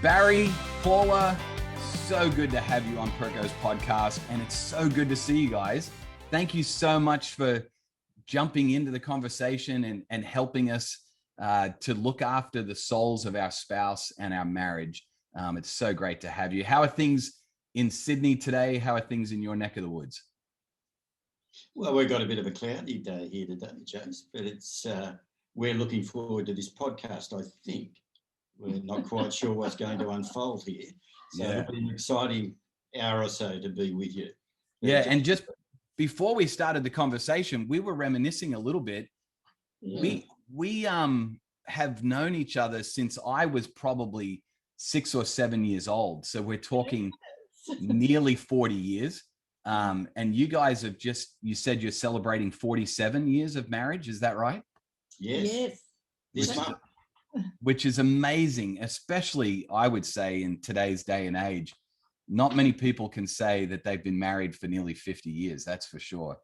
Barry, Paula, so good to have you on Perko's podcast, and it's so good to see you guys. Thank you so much for jumping into the conversation and helping us to look after the souls of our spouse and our marriage. It's so great to have you. How are things in Sydney today? How are things in your neck of the woods? Well, we've got a bit of a cloudy day here today, James, but we're looking forward to this podcast, I think. We're not quite sure what's going to unfold here. So It'll be an exciting hour or so to be with you. Yeah, and just before we started the conversation, we were reminiscing a little bit. Yeah. We have known each other since I was probably 6 or 7 years old. So we're talking nearly 40 years. And you guys have you said you're celebrating 47 years of marriage. Is that right? Yes. This month. Which is amazing, especially I would say in today's day and age. Not many people can say that they've been married for nearly 50 years, that's for sure.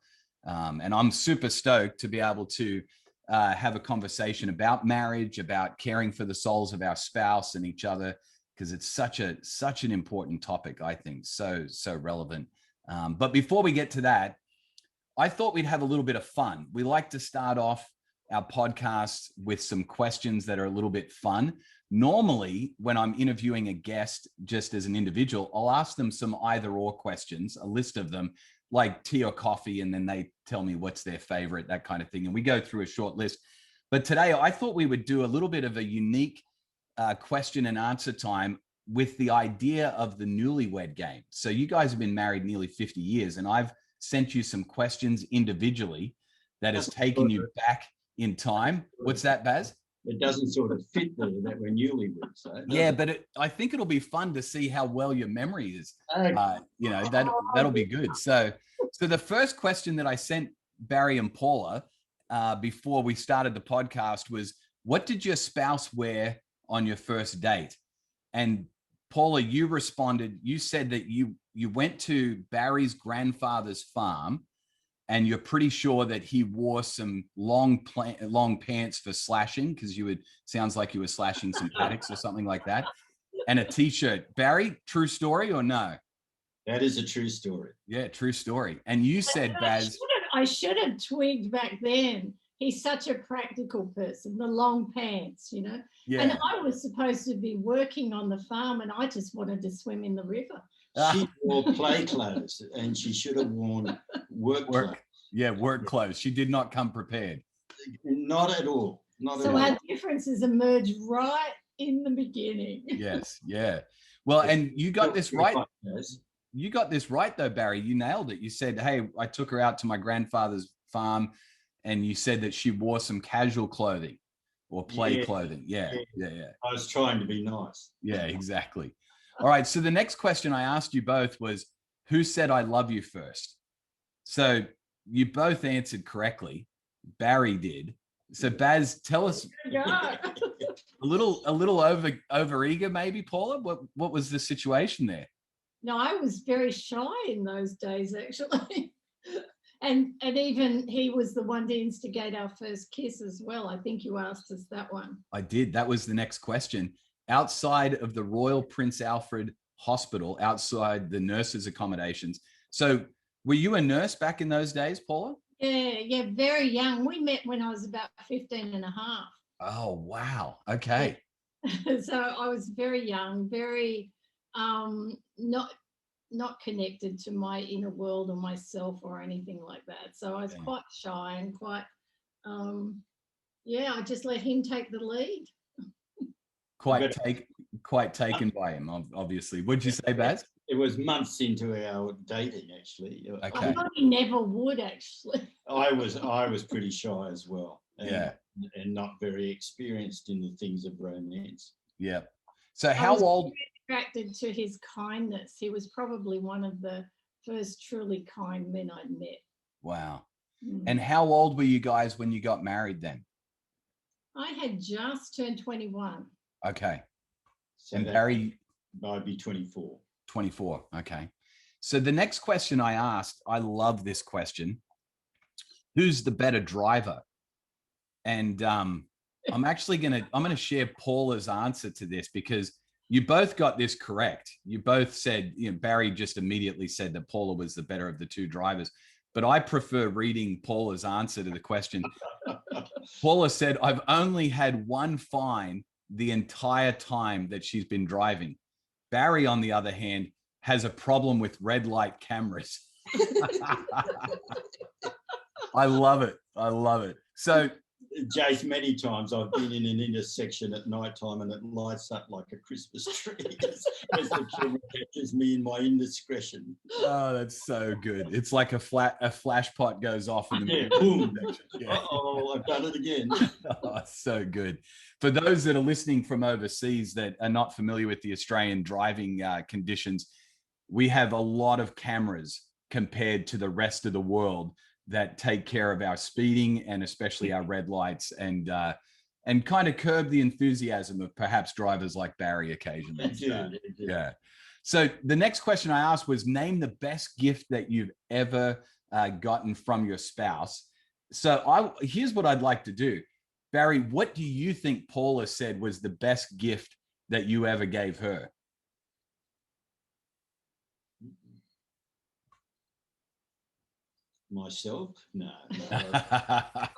And I'm super stoked to be able to have a conversation about marriage, about caring for the souls of our spouse and each other, because it's such an important topic, I think, so relevant. But before we get to that, I thought we'd have a little bit of fun. We like to start off our podcast with some questions that are a little bit fun. Normally, when I'm interviewing a guest just as an individual, I'll ask them some either or questions, a list of them, like tea or coffee, and then they tell me what's their favorite, that kind of thing. And we go through a short list. But today, I thought we would do a little bit of a unique question and answer time with the idea of the newlywed game. So you guys have been married nearly 50 years, and I've sent you some questions individually that has taken you back in time. What's that, Baz? It doesn't sort of fit there that we're newlyweds. So yeah, but I think it'll be fun to see how well your memory is. That'll be good. So the first question that I sent Barry and Paula before we started the podcast was, what did your spouse wear on your first date? And Paula, you responded, you said that you went to Barry's grandfather's farm, and you're pretty sure that he wore some long pants for slashing, because sounds like you were slashing some paddocks or something like that, and a t-shirt. Barry, true story or no? That is a true story. Yeah, true story. And you said, Baz, I should have twigged back then. He's such a practical person, the long pants, Yeah. And I was supposed to be working on the farm, and I just wanted to swim in the river. She wore play clothes, and she should have worn work clothes. Yeah, work clothes. She did not come prepared. Not at all. So our differences emerged right in the beginning. Yes, yeah. Well, and you got this right. You got this right, though, Barry. You nailed it. You said, hey, I took her out to my grandfather's farm, and you said that she wore some casual clothing or play clothing. Yeah. I was trying to be nice. Yeah, exactly. All right. So the next question I asked you both was, who said I love you first? So you both answered correctly. Barry did. So Baz, tell us a little over eager, maybe, Paula. What was the situation there? No, I was very shy in those days, actually. And even he was the one to instigate our first kiss as well. I think you asked us that one. I did. That was the next question. Outside of the Royal Prince Alfred Hospital, outside the nurses' accommodations. So were you a nurse back in those days, Paula? Yeah, very young. We met when I was about 15 and a half. Oh, wow. Okay. Yeah. So I was very young, very not connected to my inner world or myself or anything like that. So I was quite shy and quite, I just let him take the lead. Quite taken by him, obviously. What'd you say, Baz? It was months into our dating, actually. Okay. I thought he never would, actually. I was pretty shy as well. And not very experienced in the things of romance. Yeah. So how old? Attracted to his kindness. He was probably one of the first truly kind men I'd met. Wow. And how old were you guys when you got married then? I had just turned 21. Okay. So and Barry? I'd be 24. 24. Okay. So the next question I asked, I love this question. Who's the better driver? And I'm actually going to share Paula's answer to this, because You both got this correct. You both said, Barry just immediately said that Paula was the better of the two drivers. But I prefer reading Paula's answer to the question. Paula said, I've only had one fine the entire time that she's been driving. Barry, on the other hand, has a problem with red light cameras. I love it. I love it. So, Jace, many times I've been in an intersection at night time and it lights up like a Christmas tree as the camera catches me in my indiscretion. Oh, that's so good. It's like a flash pot goes off in the middle. Boom. Yeah. Oh, I've done it again. Oh, so good. For those that are listening from overseas that are not familiar with the Australian driving conditions, we have a lot of cameras compared to the rest of the world that take care of our speeding and especially our red lights and kind of curb the enthusiasm of perhaps drivers like Barry occasionally. Yeah. So the next question I asked was, name the best gift that you've ever gotten from your spouse. So here's what I'd like to do. Barry, what do you think Paula said was the best gift that you ever gave her? Myself? No.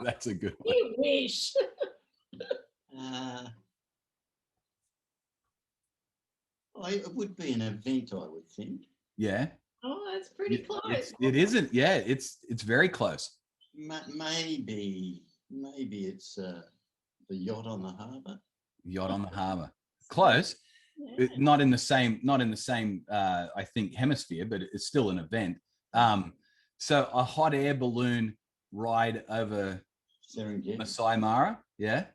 That's a good one. You wish. It would be an event, I would think. Yeah. Oh, that's pretty close. It isn't. Yeah, it's very close. Maybe it's the yacht on the harbour. Yacht on the harbour. Close. Yeah. Not in the same. I think hemisphere, but it's still an event. So a hot air balloon ride over Masai Mara. Yeah.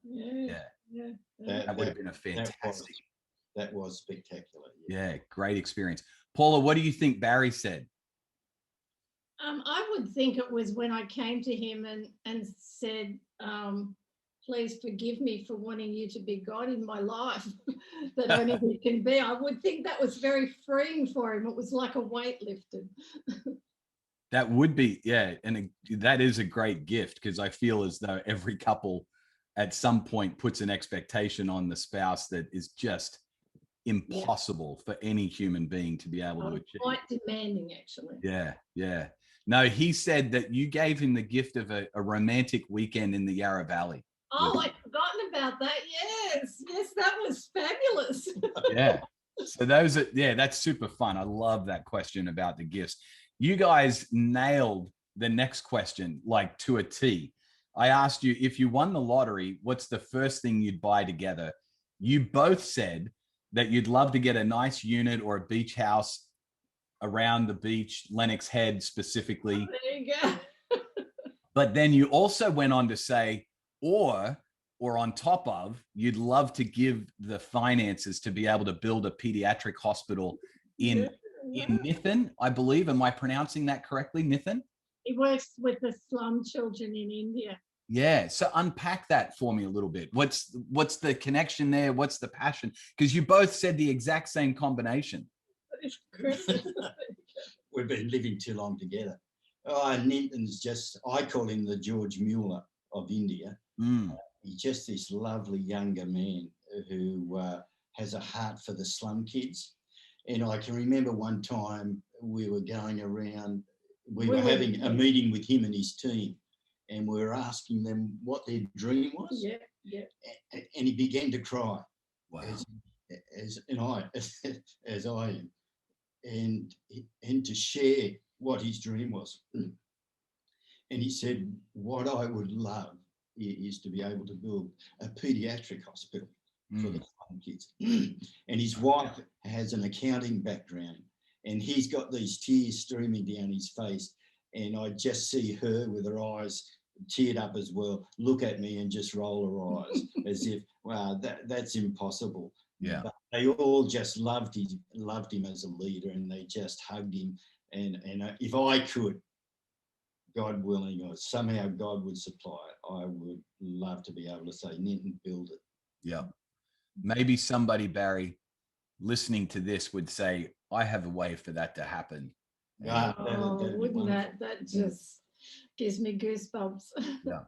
That would have been a fantastic. That was spectacular. Yeah, great experience. Paula, what do you think Barry said? I would think it was when I came to him and said, please forgive me for wanting you to be God in my life that only he can be. I would think that was very freeing for him. It was like a weight lifted. That would be, yeah. And that is a great gift, because I feel as though every couple at some point puts an expectation on the spouse that is just impossible for any human being to be able to achieve. Quite demanding, actually. Yeah. No, he said that you gave him the gift of a romantic weekend in the Yarra Valley. Oh, I'd forgotten about that. Yes, that was fabulous. Yeah. So that's super fun. I love that question about the gifts. You guys nailed the next question like to a T. I asked you, if you won the lottery, what's the first thing you'd buy together? You both said that you'd love to get a nice unit or a beach house around the beach, Lennox Head specifically. Oh, there you go. But then you also went on to say, or on top of, you'd love to give the finances to be able to build a pediatric hospital in Nithin, I believe. Am I pronouncing that correctly, Nithin? He works with the slum children in India. Yeah. So unpack that for me a little bit. What's the connection there? What's the passion? Because you both said the exact same combination. We've been living too long together. Nithin's I call him the George Mueller of India. He's just this lovely younger man who has a heart for the slum kids. And I can remember one time we were going around, we were having a meeting with him and his team, and we were asking them what their dream was. Yeah. And he began to cry. Wow. As I am. And to share what his dream was. And he said, what I would love is to be able to build a pediatric hospital for the kids. And his wife has an accounting background, and he's got these tears streaming down his face, and I just see her with her eyes teared up as well, look at me and just roll her eyes as if, wow, that's impossible. Yeah. But they all just loved him as a leader, and they just hugged him. And if I could, God willing, or somehow God would supply it, I would love to be able to say, Ninton, build it. Yeah. Maybe somebody, Barry, listening to this would say, I have a way for that to happen. Wouldn't that just gives me goosebumps. Yeah.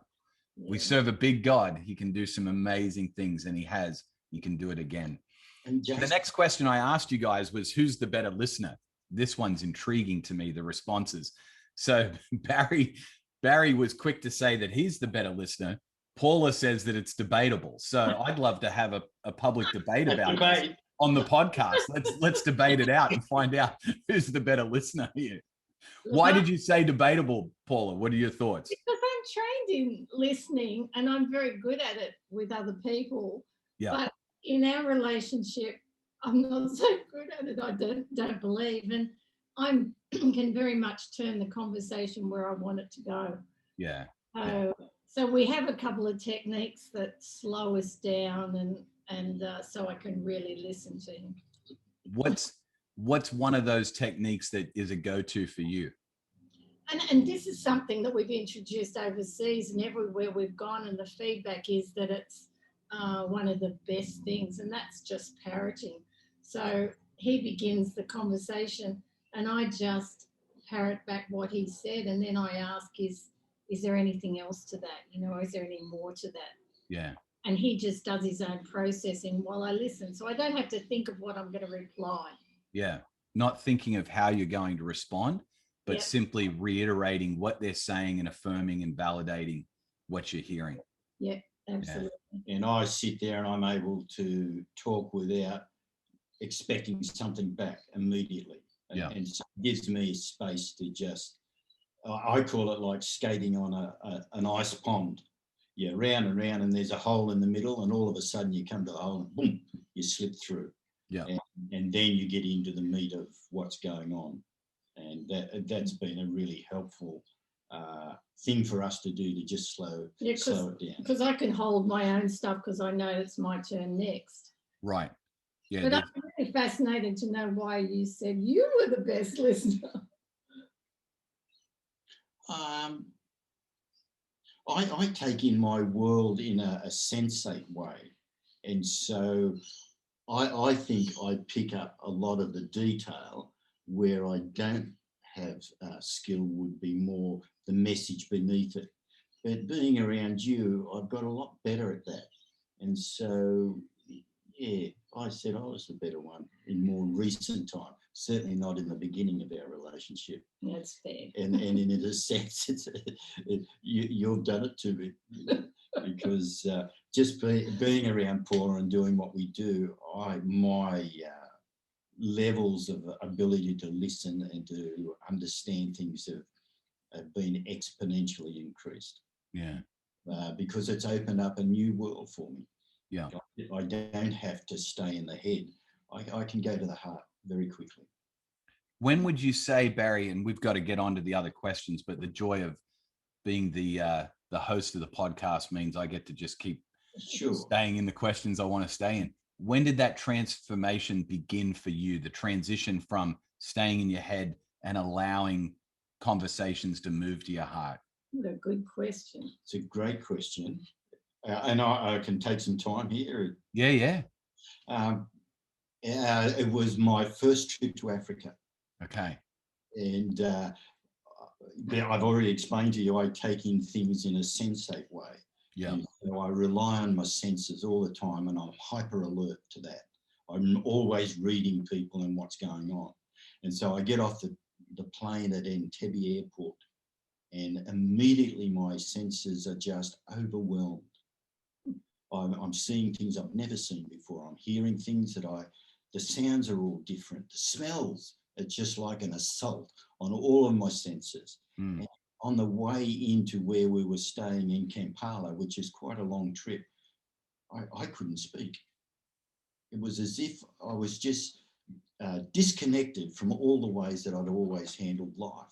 We serve a big God. He can do some amazing things, and he can do it again. And The Jason, next question I asked you guys was, who's the better listener? This one's intriguing to me, the responses. So Barry was quick to say that he's the better listener. Paula says that it's debatable. So I'd love to have a public debate about this on the podcast. Let's debate it out and find out who's the better listener here. Why did you say debatable, Paula? What are your thoughts? Because I'm trained in listening and I'm very good at it with other people. Yeah. But in our relationship, I'm not so good at it. I don't believe. And I can very much turn the conversation where I want it to go. Yeah. So we have a couple of techniques that slow us down and so I can really listen to him. What's one of those techniques that is a go-to for you? And this is something that we've introduced overseas and everywhere we've gone, and the feedback is that it's one of the best things, and that's just parroting. So he begins the conversation and I just parrot back what he said, and then I ask, is there anything else to that? You know, is there any more to that? Yeah. And he just does his own processing while I listen. So I don't have to think of what I'm going to reply. Yeah. Not thinking of how you're going to respond, but Yep. simply reiterating what they're saying and affirming and validating what you're hearing. Yeah, absolutely. and I sit there and I'm able to talk without expecting something back immediately. Yeah. And so it gives me space to just, I call it like skating on an ice pond. Yeah, round and round, and there's a hole in the middle, and all of a sudden you come to the hole and boom, you slip through. Yeah. And then you get into the meat of what's going on. And that's been a really helpful thing for us to do, to just slow it down. Because I can hold my own stuff because I know it's my turn next. Right. Yeah. But I'm really fascinated to know why you said you were the best listener. I take in my world in a sensate way. And so I think I pick up a lot of the detail where I don't have skill, would be more the message beneath it. But being around you, I've got a lot better at that. And so, yeah, I said I was the better one in more recent time, certainly not in the beginning of our relationship. That's fair. And in a sense, you've done it to me, because just being around Paula and doing what we do, my levels of ability to listen and to understand things have been exponentially increased. Yeah. Because it's opened up a new world for me. Yeah. I don't have to stay in the head. I can go to the heart very quickly. When would you say, Barry, and we've got to get on to the other questions, but the joy of being the host of the podcast means I get to just keep staying in the questions I want to stay in. When did that transformation begin for you, the transition from staying in your head and allowing conversations to move to your heart? What a good question. It's a great question. And I can take some time here. Yeah. It was my first trip to Africa. Okay. And I've already explained to you, I take in things in a sensate way. Yeah. And so I rely on my senses all the time, and I'm hyper alert to that. I'm always reading people and what's going on. And so I get off the plane at Entebbe Airport, and immediately my senses are just overwhelmed. I'm seeing things I've never seen before. I'm hearing things the sounds are all different. The smells, it's just like an assault on all of my senses. And on the way into where we were staying in Kampala, which is quite a long trip, I couldn't speak. It was as if I was just disconnected from all the ways that I'd always handled life.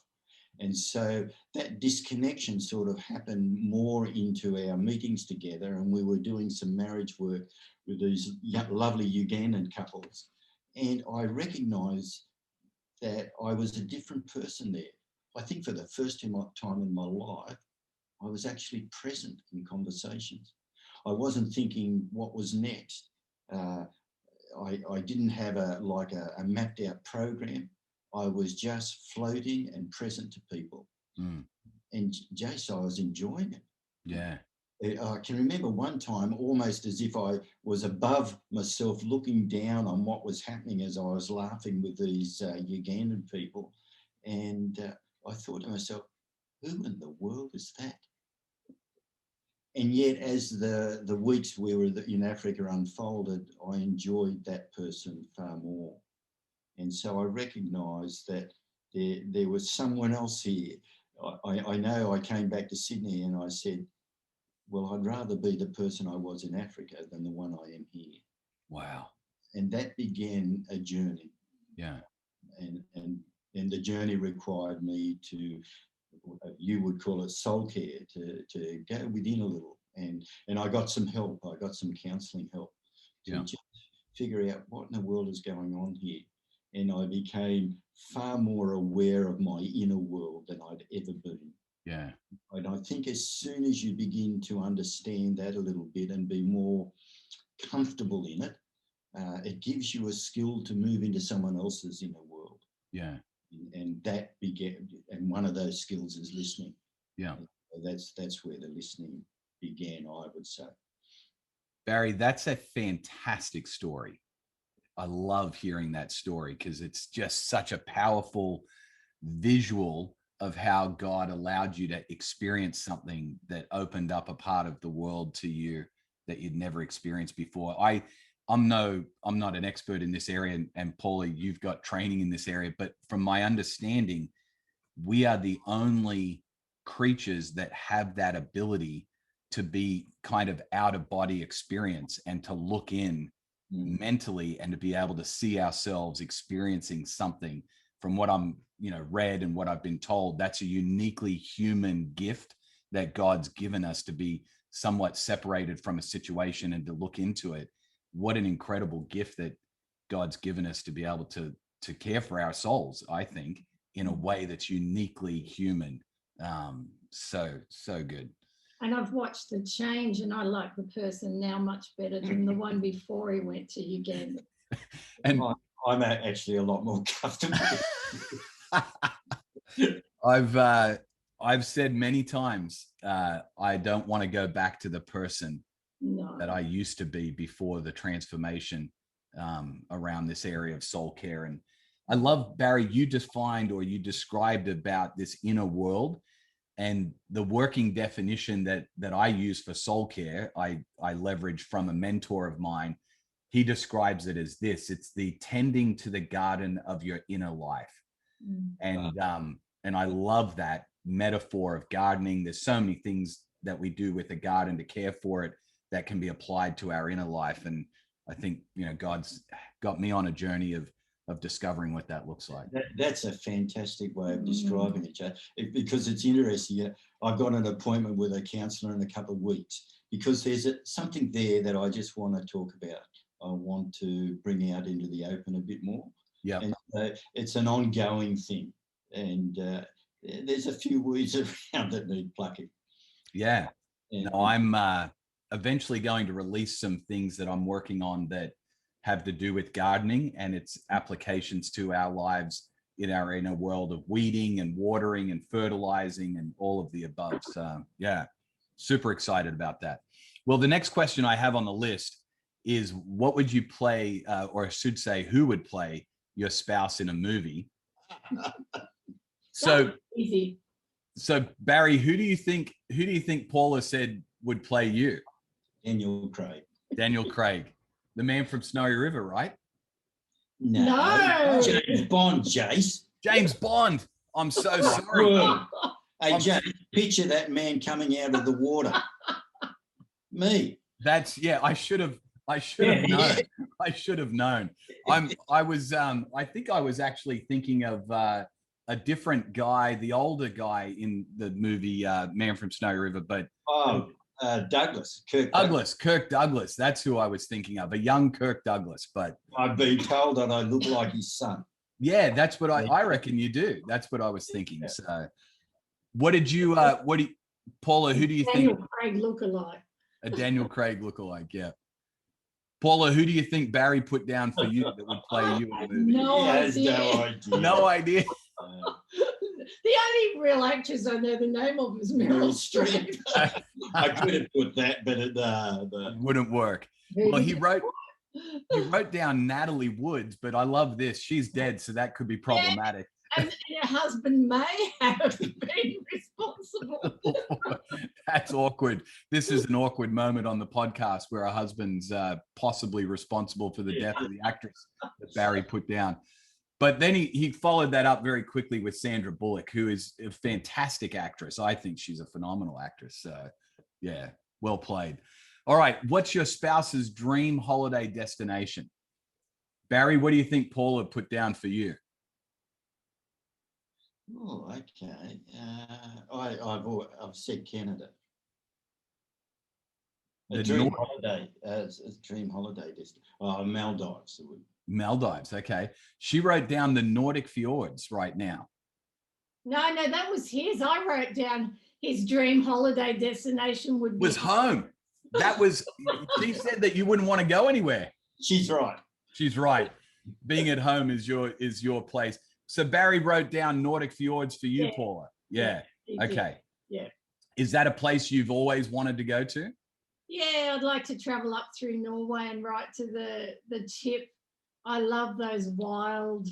And so that disconnection sort of happened more into our meetings together, and we were doing some marriage work with these lovely Ugandan couples. And I recognised that I was a different person there. I think for the first time in my life, I was actually present in conversations. I wasn't thinking what was next. I didn't have a mapped out program. I was just floating and present to people. And Jace, I was enjoying it. Yeah. I can remember one time, almost as if I was above myself, looking down on what was happening as I was laughing with these Ugandan people. And I thought to myself, who in the world is that? And yet, as the weeks we were in Africa unfolded, I enjoyed that person far more. And so I recognised that there was someone else here. I know I came back to Sydney and I said, well, I'd rather be the person I was in Africa than the one I am here. Wow. And that began a journey. Yeah. And the journey required me to, you would call it soul care, to go within a little. And I got some help. I got some counselling help to just figure out what in the world is going on here. And I became far more aware of my inner world than I'd ever been. Yeah. And I think as soon as you begin to understand that a little bit and be more comfortable in it, it gives you a skill to move into someone else's inner world. Yeah. And that began, and one of those skills is listening. Yeah. That's where the listening began, I would say. Barry, that's a fantastic story. I love hearing that story because it's just such a powerful visual of how God allowed you to experience something that opened up a part of the world to you that you'd never experienced before. I'm not an expert in this area, and Paula, you've got training in this area, but from my understanding, we are the only creatures that have that ability to be kind of out of body experience and to look in mentally and to be able to see ourselves experiencing something. From what I'm, read and what I've been told, that's a uniquely human gift that God's given us, to be somewhat separated from a situation and to look into it. What an incredible gift that God's given us to be able to care for our souls, I think, in a way that's uniquely human. So good. And I've watched the change, and I like the person now much better than the one before he went to Uganda. And I'm actually a lot more comfortable. I've said many times, I don't want to go back to the person that I used to be before the transformation around this area of soul care. And I love, Barry, you described about this inner world, and the working definition that I use for soul care, I leverage from a mentor of mine. He describes it as this: it's the tending to the garden of your inner life. And I love that metaphor of gardening. There's so many things that we do with a garden to care for it that can be applied to our inner life. And I think, God's got me on a journey of discovering what that looks like. That's a fantastic way of describing it, Jay, because it's interesting. I've got an appointment with a counsellor in a couple of weeks because there's something there that I just want to talk about. I want to bring out into the open a bit more. Yeah. And it's an ongoing thing. And there's a few weeds around that need plucking. Yeah. I'm eventually going to release some things that I'm working on that have to do with gardening and its applications to our lives in our inner world of weeding and watering and fertilizing and all of the above. So yeah, super excited about that. Well, the next question I have on the list is, what would you play, or I should say, who would play your spouse in a movie? So easy. So Barry, who do you think Paula said would play you? Daniel Craig. Daniel Craig, the man from Snowy River, right? No. James Bond, Jace. James Bond. I'm so sorry. Hey, Jace, picture that man coming out of the water. Me. I should have known. I should have known. I think I was actually thinking of a different guy, the older guy in the movie Man from Snowy River, but Douglas. Kirk Douglas. That's who I was thinking of, a young Kirk Douglas. But I've been told that I look like his son. Yeah, that's what I reckon you do. That's what I was thinking. So, Paula? Who do you think? Daniel Craig lookalike. A Daniel Craig lookalike, yeah. Paula, who do you think Barry put down for you that would play you in the movie? No idea. No idea. The only real actress I know the name of is Meryl Streep. I could have put that, but it wouldn't work. Well, he wrote down Natalie Woods, but I love this. She's dead, so that could be problematic. And her husband may have been responsible. That's awkward. This is an awkward moment on the podcast where a husband's possibly responsible for the death of the actress that Barry put down. But then he followed that up very quickly with Sandra Bullock, who is a fantastic actress. I think she's a phenomenal actress. Yeah, well played. All right, what's your spouse's dream holiday destination? Barry, what do you think Paula put down for you? Oh, okay. I've said Canada. A dream holiday, a dream holiday destination. Oh, Maldives. Maldives, okay. She wrote down the Nordic fjords right now. No, that was his. I wrote down his dream holiday destination was home. That was, she said that you wouldn't want to go anywhere. She's right. She's right. Being at home is your place. So Barry wrote down Nordic fjords for you, Paula. Yeah. Okay. Yeah. Is that a place you've always wanted to go to? Yeah, I'd like to travel up through Norway and right to the tip. I love those wild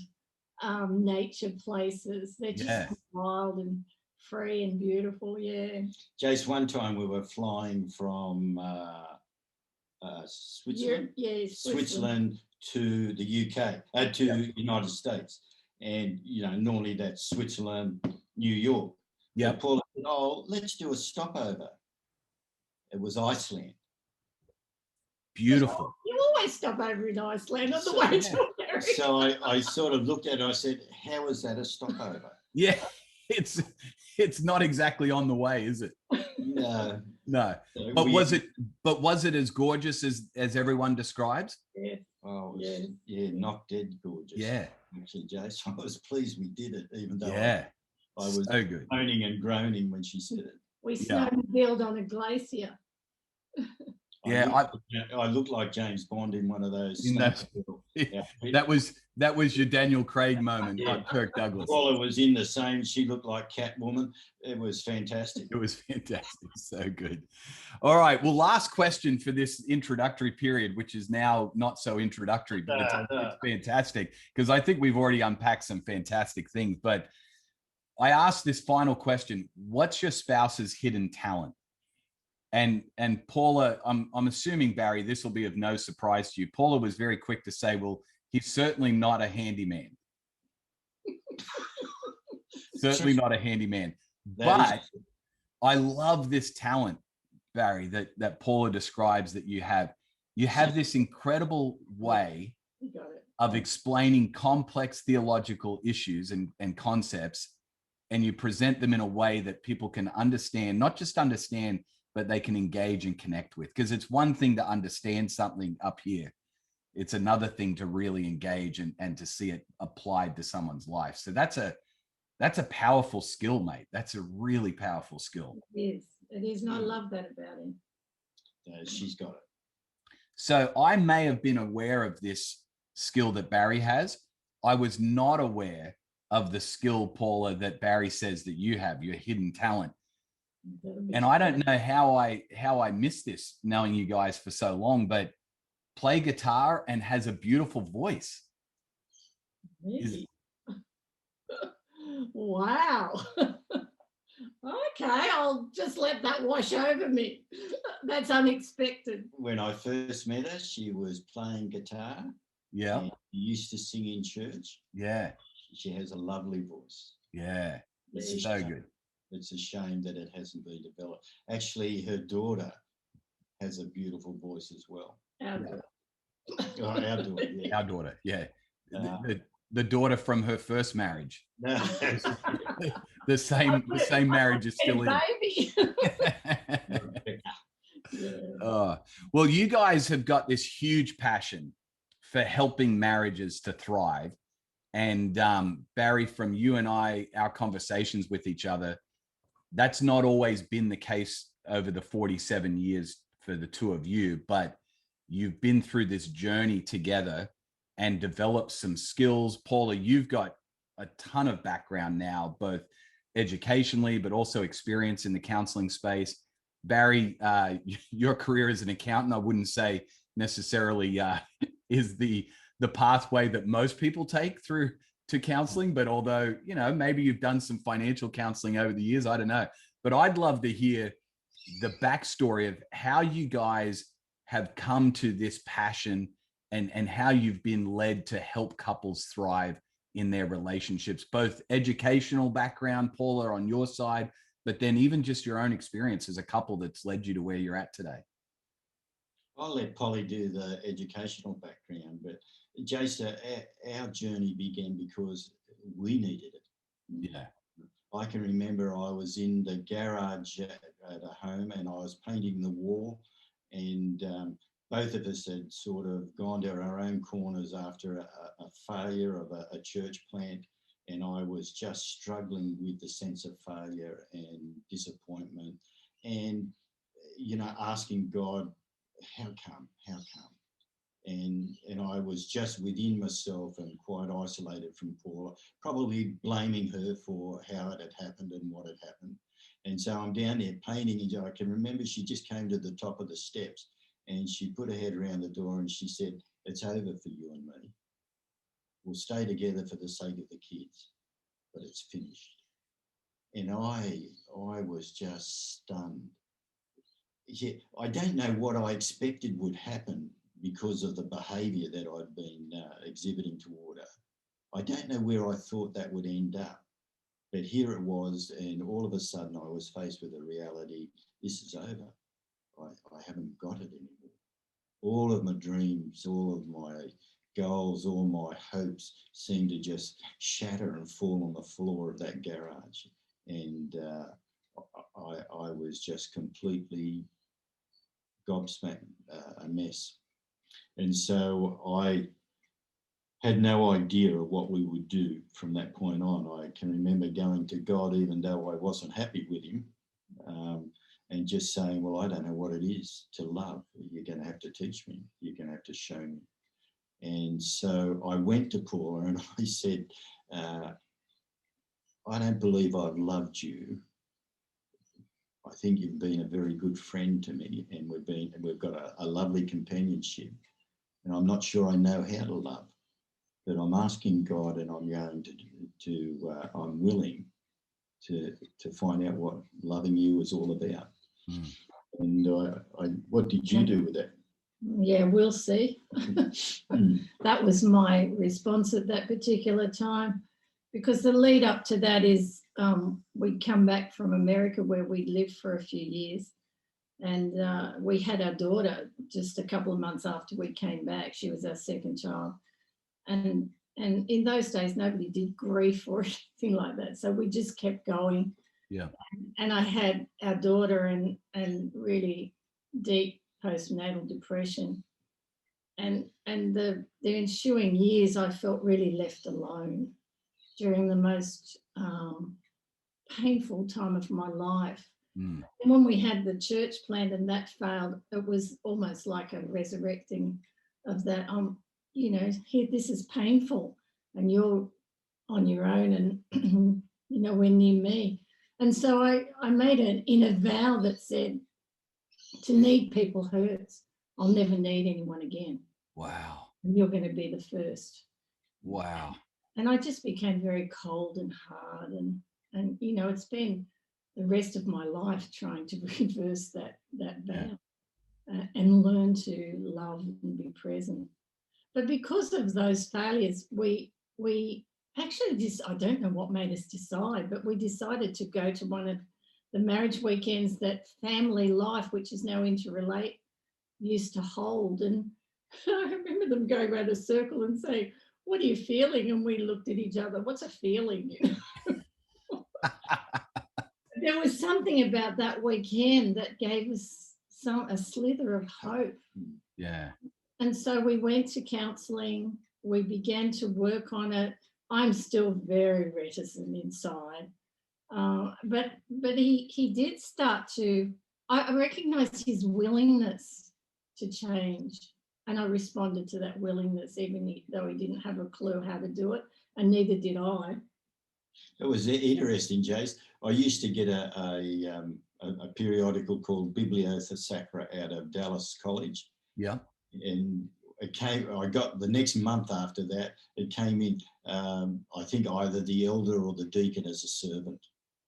nature places. They're just wild and free and beautiful. Yeah. Jace, one time we were flying from Switzerland. Switzerland to the UK, to the United States. And, normally that's Switzerland, New York. Yeah. Paula said, let's do a stopover. It was Iceland. Beautiful. You always stop over in Iceland on the way to America. So I sort of looked at it, I said, how is that a stopover? Yeah, it's not exactly on the way, is it? No. So but was it as gorgeous as everyone describes? Yeah. Oh, not dead gorgeous. Yeah. Actually, Jace, I was pleased we did it, even though I was so good. moaning and groaning when she said it. We snowmobiled on a glacier. I look like James Bond in one of those. That was your Daniel Craig moment, like Kirk Douglas. Paula was in the same. She looked like Catwoman. It was fantastic. It was fantastic. So good. All right. Well, last question for this introductory period, which is now not so introductory, but it's fantastic because I think we've already unpacked some fantastic things. But I asked this final question: what's your spouse's hidden talent? And Paula, I'm assuming, Barry, this will be of no surprise to you. Paula was very quick to say, well, he's certainly not a handyman. Certainly not a handyman. But I love this talent, Barry, that Paula describes that you have. You have this incredible way of explaining complex theological issues and concepts, and you present them in a way that people can understand, not just understand, but they can engage and connect with. Because it's one thing to understand something up here. It's another thing to really engage and to see it applied to someone's life. So that's a powerful skill, mate. That's a really powerful skill. It is. And I love that about him. She's got it. So I may have been aware of this skill that Barry has. I was not aware of the skill, Paula, that Barry says that you have, your hidden talent. And I don't know how I missed this, knowing you guys for so long, but play guitar and has a beautiful voice. Really? Wow. Okay, I'll just let that wash over me. That's unexpected. When I first met her, she was playing guitar. Yeah. She used to sing in church. Yeah. She has a lovely voice. Yeah. It's so good. It's a shame that it hasn't been developed. Actually, her daughter has a beautiful voice as well. Our daughter. Our daughter, yeah. Our daughter, yeah. The daughter from her first marriage. the same marriage is still in. Baby. Well, you guys have got this huge passion for helping marriages to thrive. And Barry, from you and I, our conversations with each other, that's not always been the case over the 47 years for the two of you, but you've been through this journey together and developed some skills. Paula, you've got a ton of background now, both educationally, but also experience in the counseling space. Barry, your career as an accountant, I wouldn't say necessarily is the pathway that most people take through to counseling, but although, you know, maybe you've done some financial counseling over the years, I don't know. But I'd love to hear the backstory of how you guys have come to this passion and how you've been led to help couples thrive in their relationships, both educational background, Paula, on your side, but then even just your own experience as a couple that's led you to where you're at today. I'll let Polly do the educational background, but Jason, our journey began because we needed it. Yeah. I can remember I was in the garage at a home and I was painting the wall, and both of us had sort of gone to our own corners after a failure of a church plant, and I was just struggling with the sense of failure and disappointment and, you know, asking God, how come? And I was just within myself and quite isolated from Paula, probably blaming her for how it had happened and what had happened. And so I'm down there painting, and I can remember she just came to the top of the steps and she put her head around the door and she said, "It's over for you and me. We'll stay together for the sake of the kids, but it's finished." And I was just stunned. Yeah, I don't know what I expected would happen because of the behaviour that I'd been exhibiting toward her. I don't know where I thought that would end up, but here it was, and all of a sudden I was faced with the reality, this is over. I haven't got it anymore. All of my dreams, all of my goals, all my hopes seemed to just shatter and fall on the floor of that garage. And I was just completely gobsmacked, a mess. And so I had no idea of what we would do from that point on. I can remember going to God, even though I wasn't happy with him, and just saying, well, I don't know what it is to love. You're going to have to teach me. You're going to have to show me. And so I went to Paula and I said, I don't believe I've loved you. I think you've been a very good friend to me, and we've got a lovely companionship. And I'm not sure I know how to love, but I'm asking God, and I'm going I'm willing to find out what loving you is all about. Mm. And what did you do with that? Yeah, we'll see. That was my response at that particular time, because the lead up to that is we'd come back from America where we'd lived for a few years, and we had our daughter just a couple of months after we came back. She was our second child, and in those days nobody did grief or anything like that, so we just kept going. Yeah. And I had our daughter and really deep postnatal depression, and the ensuing years I felt really left alone during the most painful time of my life. And when we had the church plant and that failed, it was almost like a resurrecting of that. You know, here, this is painful and you're on your own, and you know, we're near me. And so I made an inner vow that said, to need people hurts. I'll never need anyone again. Wow. And you're going to be the first. Wow. And I just became very cold and hard, and you know, it's been the rest of my life trying to reverse that vow, and learn to love and be present. But because of those failures, we actually just, I don't know what made us decide, but we decided to go to one of the marriage weekends that Family Life, which is now Interrelate, used to hold. And I remember them going around a circle and saying, "What are you feeling?" And we looked at each other, "What's a feeling?" You know? There was something about that weekend that gave us a slither of hope. Yeah. And so we went to counselling. We began to work on it. I'm still very reticent inside. But he did start to, I recognised his willingness to change, and I responded to that willingness, even though he didn't have a clue how to do it, and neither did I. It was interesting, Jace. I used to get a periodical called Bibliotheca Sacra out of Dallas College. Yeah. And I got the next month after that, it came in, I think either the elder or the deacon as a servant,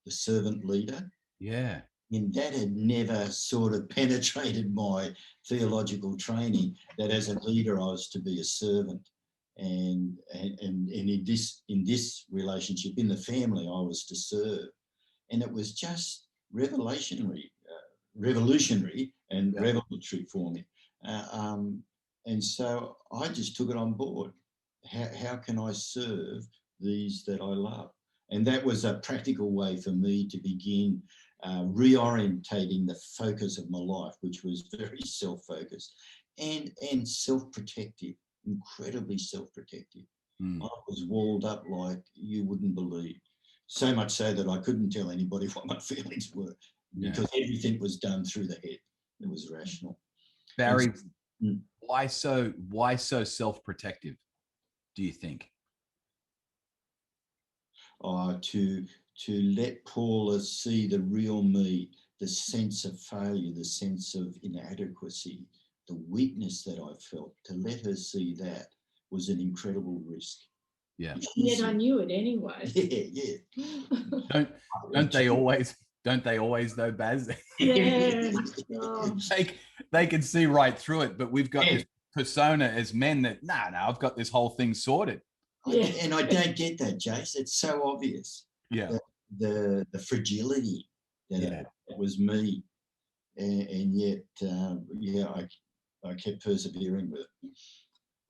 the servant leader. Yeah. And that had never sort of penetrated my theological training, that as a leader I was to be a servant. And in this relationship, in the family, I was to serve. And it was just revolutionary and revelatory for me. And so I just took it on board. How can I serve these that I love? And that was a practical way for me to begin reorientating the focus of my life, which was very self-focused and self-protective, incredibly self-protective. I was walled up like you wouldn't believe. So much so that I couldn't tell anybody what my feelings were, because everything was done through the head. It was rational. Barry, why so self-protective, do you think? To let Paula see the real me, the sense of failure, the sense of inadequacy, the weakness that I felt, to let her see that was an incredible risk. Yeah. Yet I knew it anyway. Yeah. Don't they always though, Baz? Yeah. Oh. They can see right through it, but we've got this persona as men that, I've got this whole thing sorted. And I don't get that, Jace. It's so obvious. Yeah. The fragility that it was me. And yet, I kept persevering with it.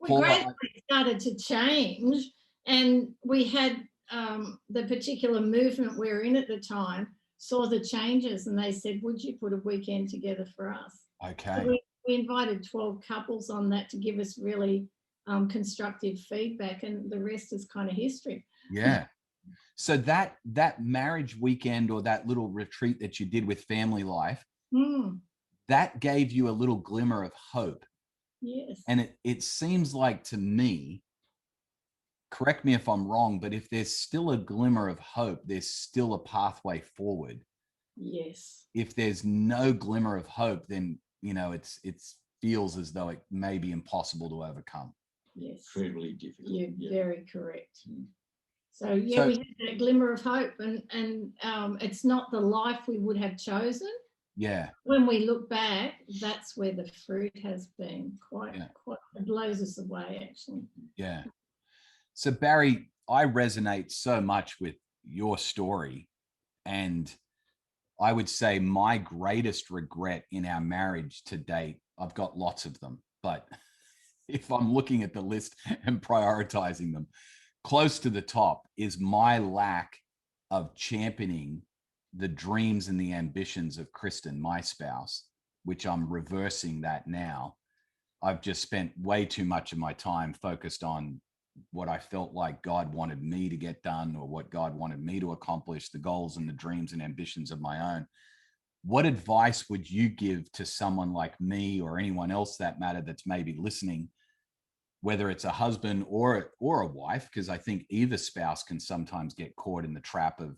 We gradually started to change, and we had the particular movement we were in at the time saw the changes, and they said, would you put a weekend together for us? Okay. So we invited 12 couples on that to give us really constructive feedback, and the rest is kind of history. Yeah. So that marriage weekend, or that little retreat that you did with family life, that gave you a little glimmer of hope. Yes. And it seems like to me, correct me if I'm wrong, but if there's still a glimmer of hope, there's still a pathway forward. Yes. If there's no glimmer of hope, then, it feels as though it may be impossible to overcome. Yes. Incredibly difficult. You're very correct. So we had that glimmer of hope, and it's not the life we would have chosen. Yeah. When we look back, that's where the fruit has been quite it blows us away, actually. Yeah. So Barry, I resonate so much with your story, and I would say my greatest regret in our marriage to date, I've got lots of them, but if I'm looking at the list and prioritizing them, close to the top is my lack of championing the dreams and the ambitions of Kristen, my spouse, which I'm reversing that now. I've just spent way too much of my time focused on what I felt like God wanted me to get done, or what God wanted me to accomplish, the goals and the dreams and ambitions of my own. What advice would you give to someone like me, or anyone else that matter that's maybe listening, whether it's a husband or a wife, because I think either spouse can sometimes get caught in the trap of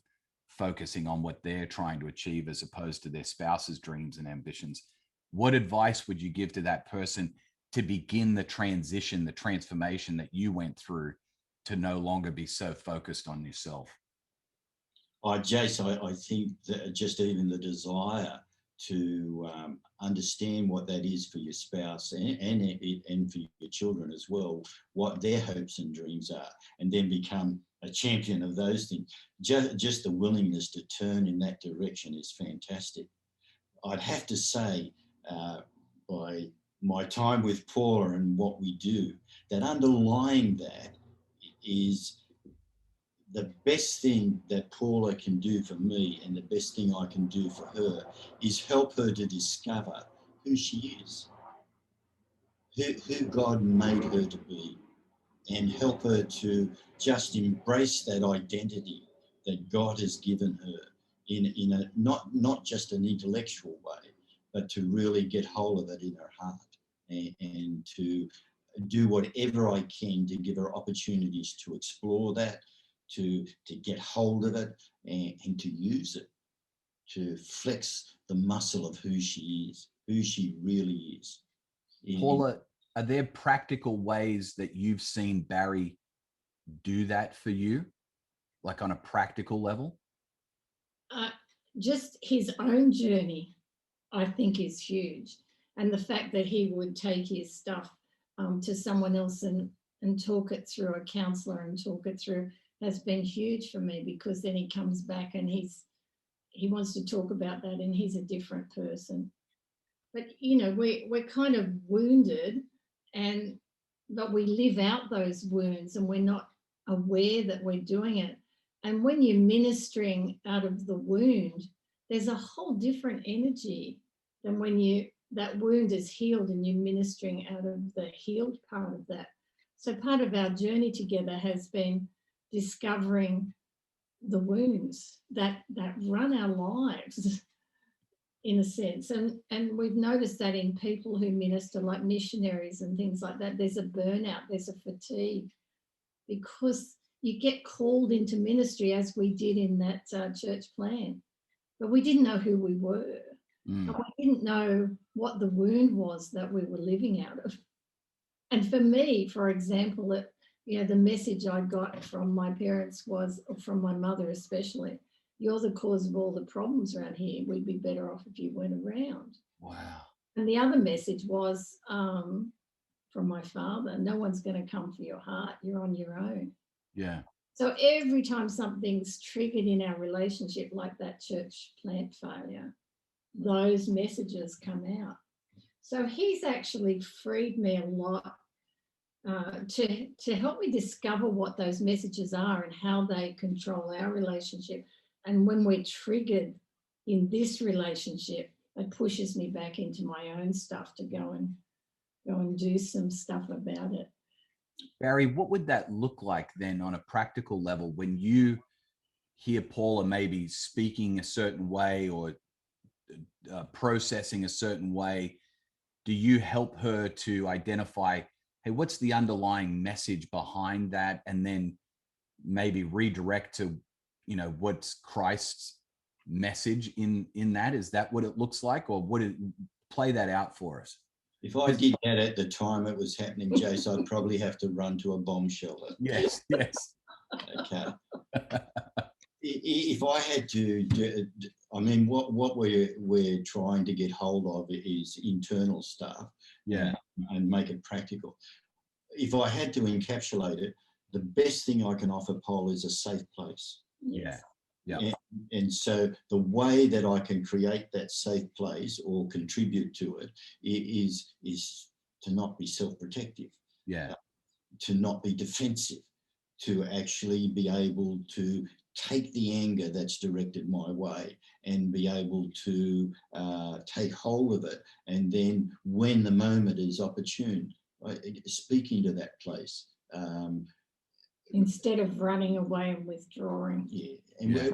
focusing on what they're trying to achieve as opposed to their spouse's dreams and ambitions. What advice would you give to that person to begin the transition, the transformation that you went through, to no longer be so focused on yourself? Jace, I think that just even the desire to understand what that is for your spouse and for your children as well, what their hopes and dreams are, and then become a champion of those things. Just the willingness to turn in that direction is fantastic. I'd have to say, by my time with Paula and what we do, that underlying that is the best thing that Paula can do for me, and the best thing I can do for her, is help her to discover who she is, who God made her to be, and help her to just embrace that identity that God has given her in a not just an intellectual way, but to really get hold of it in her heart, and to do whatever I can to give her opportunities to explore that, to get hold of it and to use it, to flex the muscle of who she really is. Paula, are there practical ways that you've seen Barry do that for you, like on a practical level? Just his own journey, I think, is huge. And the fact that he would take his stuff to someone else and talk it through, a counsellor, and talk it through, has been huge for me, because then he comes back and he wants to talk about that, and he's a different person. But, you know, we're kind of wounded, but we live out those wounds and we're not aware that we're doing it. And when you're ministering out of the wound, there's a whole different energy than when that wound is healed and you're ministering out of the healed part of that. So part of our journey together has been discovering the wounds that run our lives, in a sense. And we've noticed that in people who minister, like missionaries and things like that, there's a burnout, there's a fatigue, because you get called into ministry, as we did in that church plan, but we didn't know who we were. And we didn't know what the wound was that we were living out of. And for me, for example, the message I got from my parents was, or from my mother especially, "You're the cause of all the problems around here. We'd be better off if you weren't around." Wow. And the other message was from my father, "No one's going to come for your heart. You're on your own." Yeah. So every time something's triggered in our relationship, like that church plant failure, those messages come out. So he's actually freed me a lot to help me discover what those messages are and how they control our relationship. And when we're triggered in this relationship, it pushes me back into my own stuff to go and do some stuff about it. Barry, what would that look like then on a practical level when you hear Paula maybe speaking a certain way or processing a certain way? Do you help her to identify, hey, what's the underlying message behind that, and then maybe redirect to, what's Christ's message in that? Is that what it looks like, or would it play that out for us? If I did that at the time it was happening, Jace, I'd probably have to run to a bomb shelter. Yes. Okay. If I had to do, I mean, what we're trying to get hold of is internal stuff, and make it practical. If I had to encapsulate it, the best thing I can offer Paula is a safe place. Yeah. And so the way that I can create that safe place or contribute to it is to not be self-protective. Yeah. To not be defensive, to actually be able to take the anger that's directed my way and be able to take hold of it. And then when the moment is opportune, speaking to that place. Instead of running away and withdrawing. Yeah, and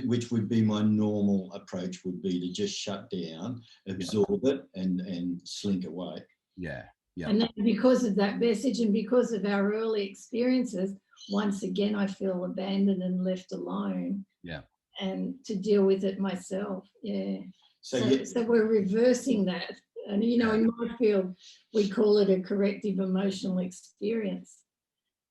which would be my normal approach, would be to just shut down, absorb it and slink away. Yeah. And then because of that message and because of our early experiences, once again, I feel abandoned and left alone. Yeah. And to deal with it myself. Yeah. So we're reversing that. And, in my field, we call it a corrective emotional experience.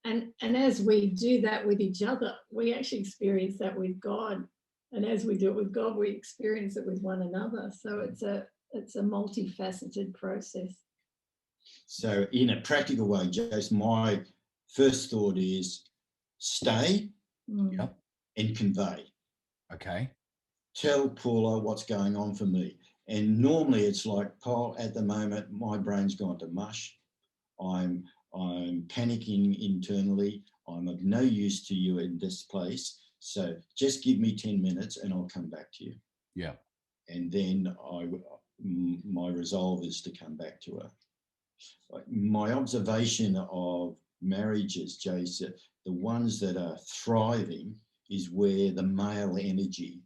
And as we do that with each other, we actually experience that with God. And as we do it with God, we experience it with one another. So it's a multifaceted process. So in a practical way, Jace, my first thought is stay and convey. Okay. Tell Paula what's going on for me. And normally it's like, Paul, at the moment, my brain's gone to mush. I'm panicking internally. I'm of no use to you in this place. So just give me 10 minutes and I'll come back to you. Yeah. And then my resolve is to come back to her. My observation of marriages, Jace, the ones that are thriving is where the male energy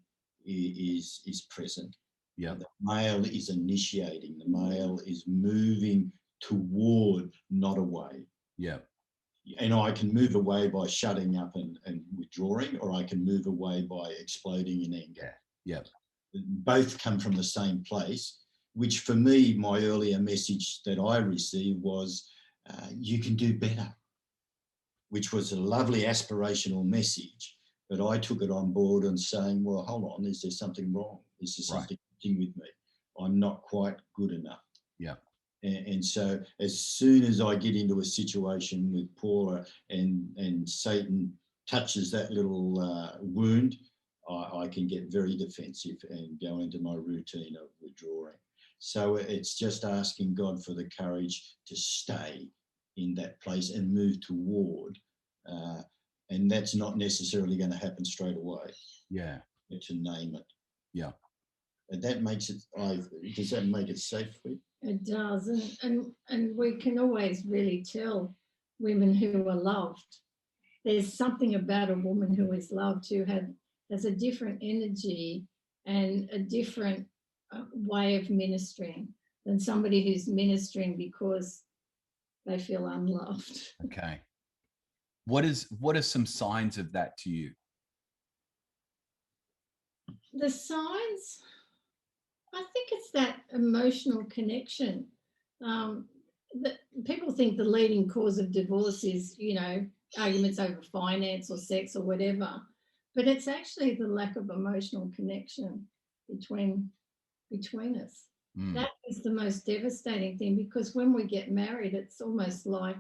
is present. Yeah. The male is initiating. The male is moving toward, not away. Yeah. And I can move away by shutting up and withdrawing, or I can move away by exploding in anger. Yeah. Both come from the same place, which for me, my earlier message that I received was, you can do better, which was a lovely aspirational message. But I took it on board and saying, well, hold on, is there something wrong? Is there something with me? I'm not quite good enough. Yeah. And so as soon as I get into a situation with Paula and Satan touches that little wound, I can get very defensive and go into my routine of withdrawing. So it's just asking God for the courage to stay in that place and move toward. And that's not necessarily going to happen straight away. Yeah. But to name it. Yeah. And that makes it, does that make it safe for you? It does. And we can always really tell women who are loved. There's something about a woman who is loved who has a different energy and a different way of ministering than somebody who's ministering because they feel unloved. Okay. What are some signs of that to you? The signs, I think it's that emotional connection. That people think the leading cause of divorce is, arguments over finance or sex or whatever, but it's actually the lack of emotional connection between us. That is the most devastating thing, because when we get married, it's almost like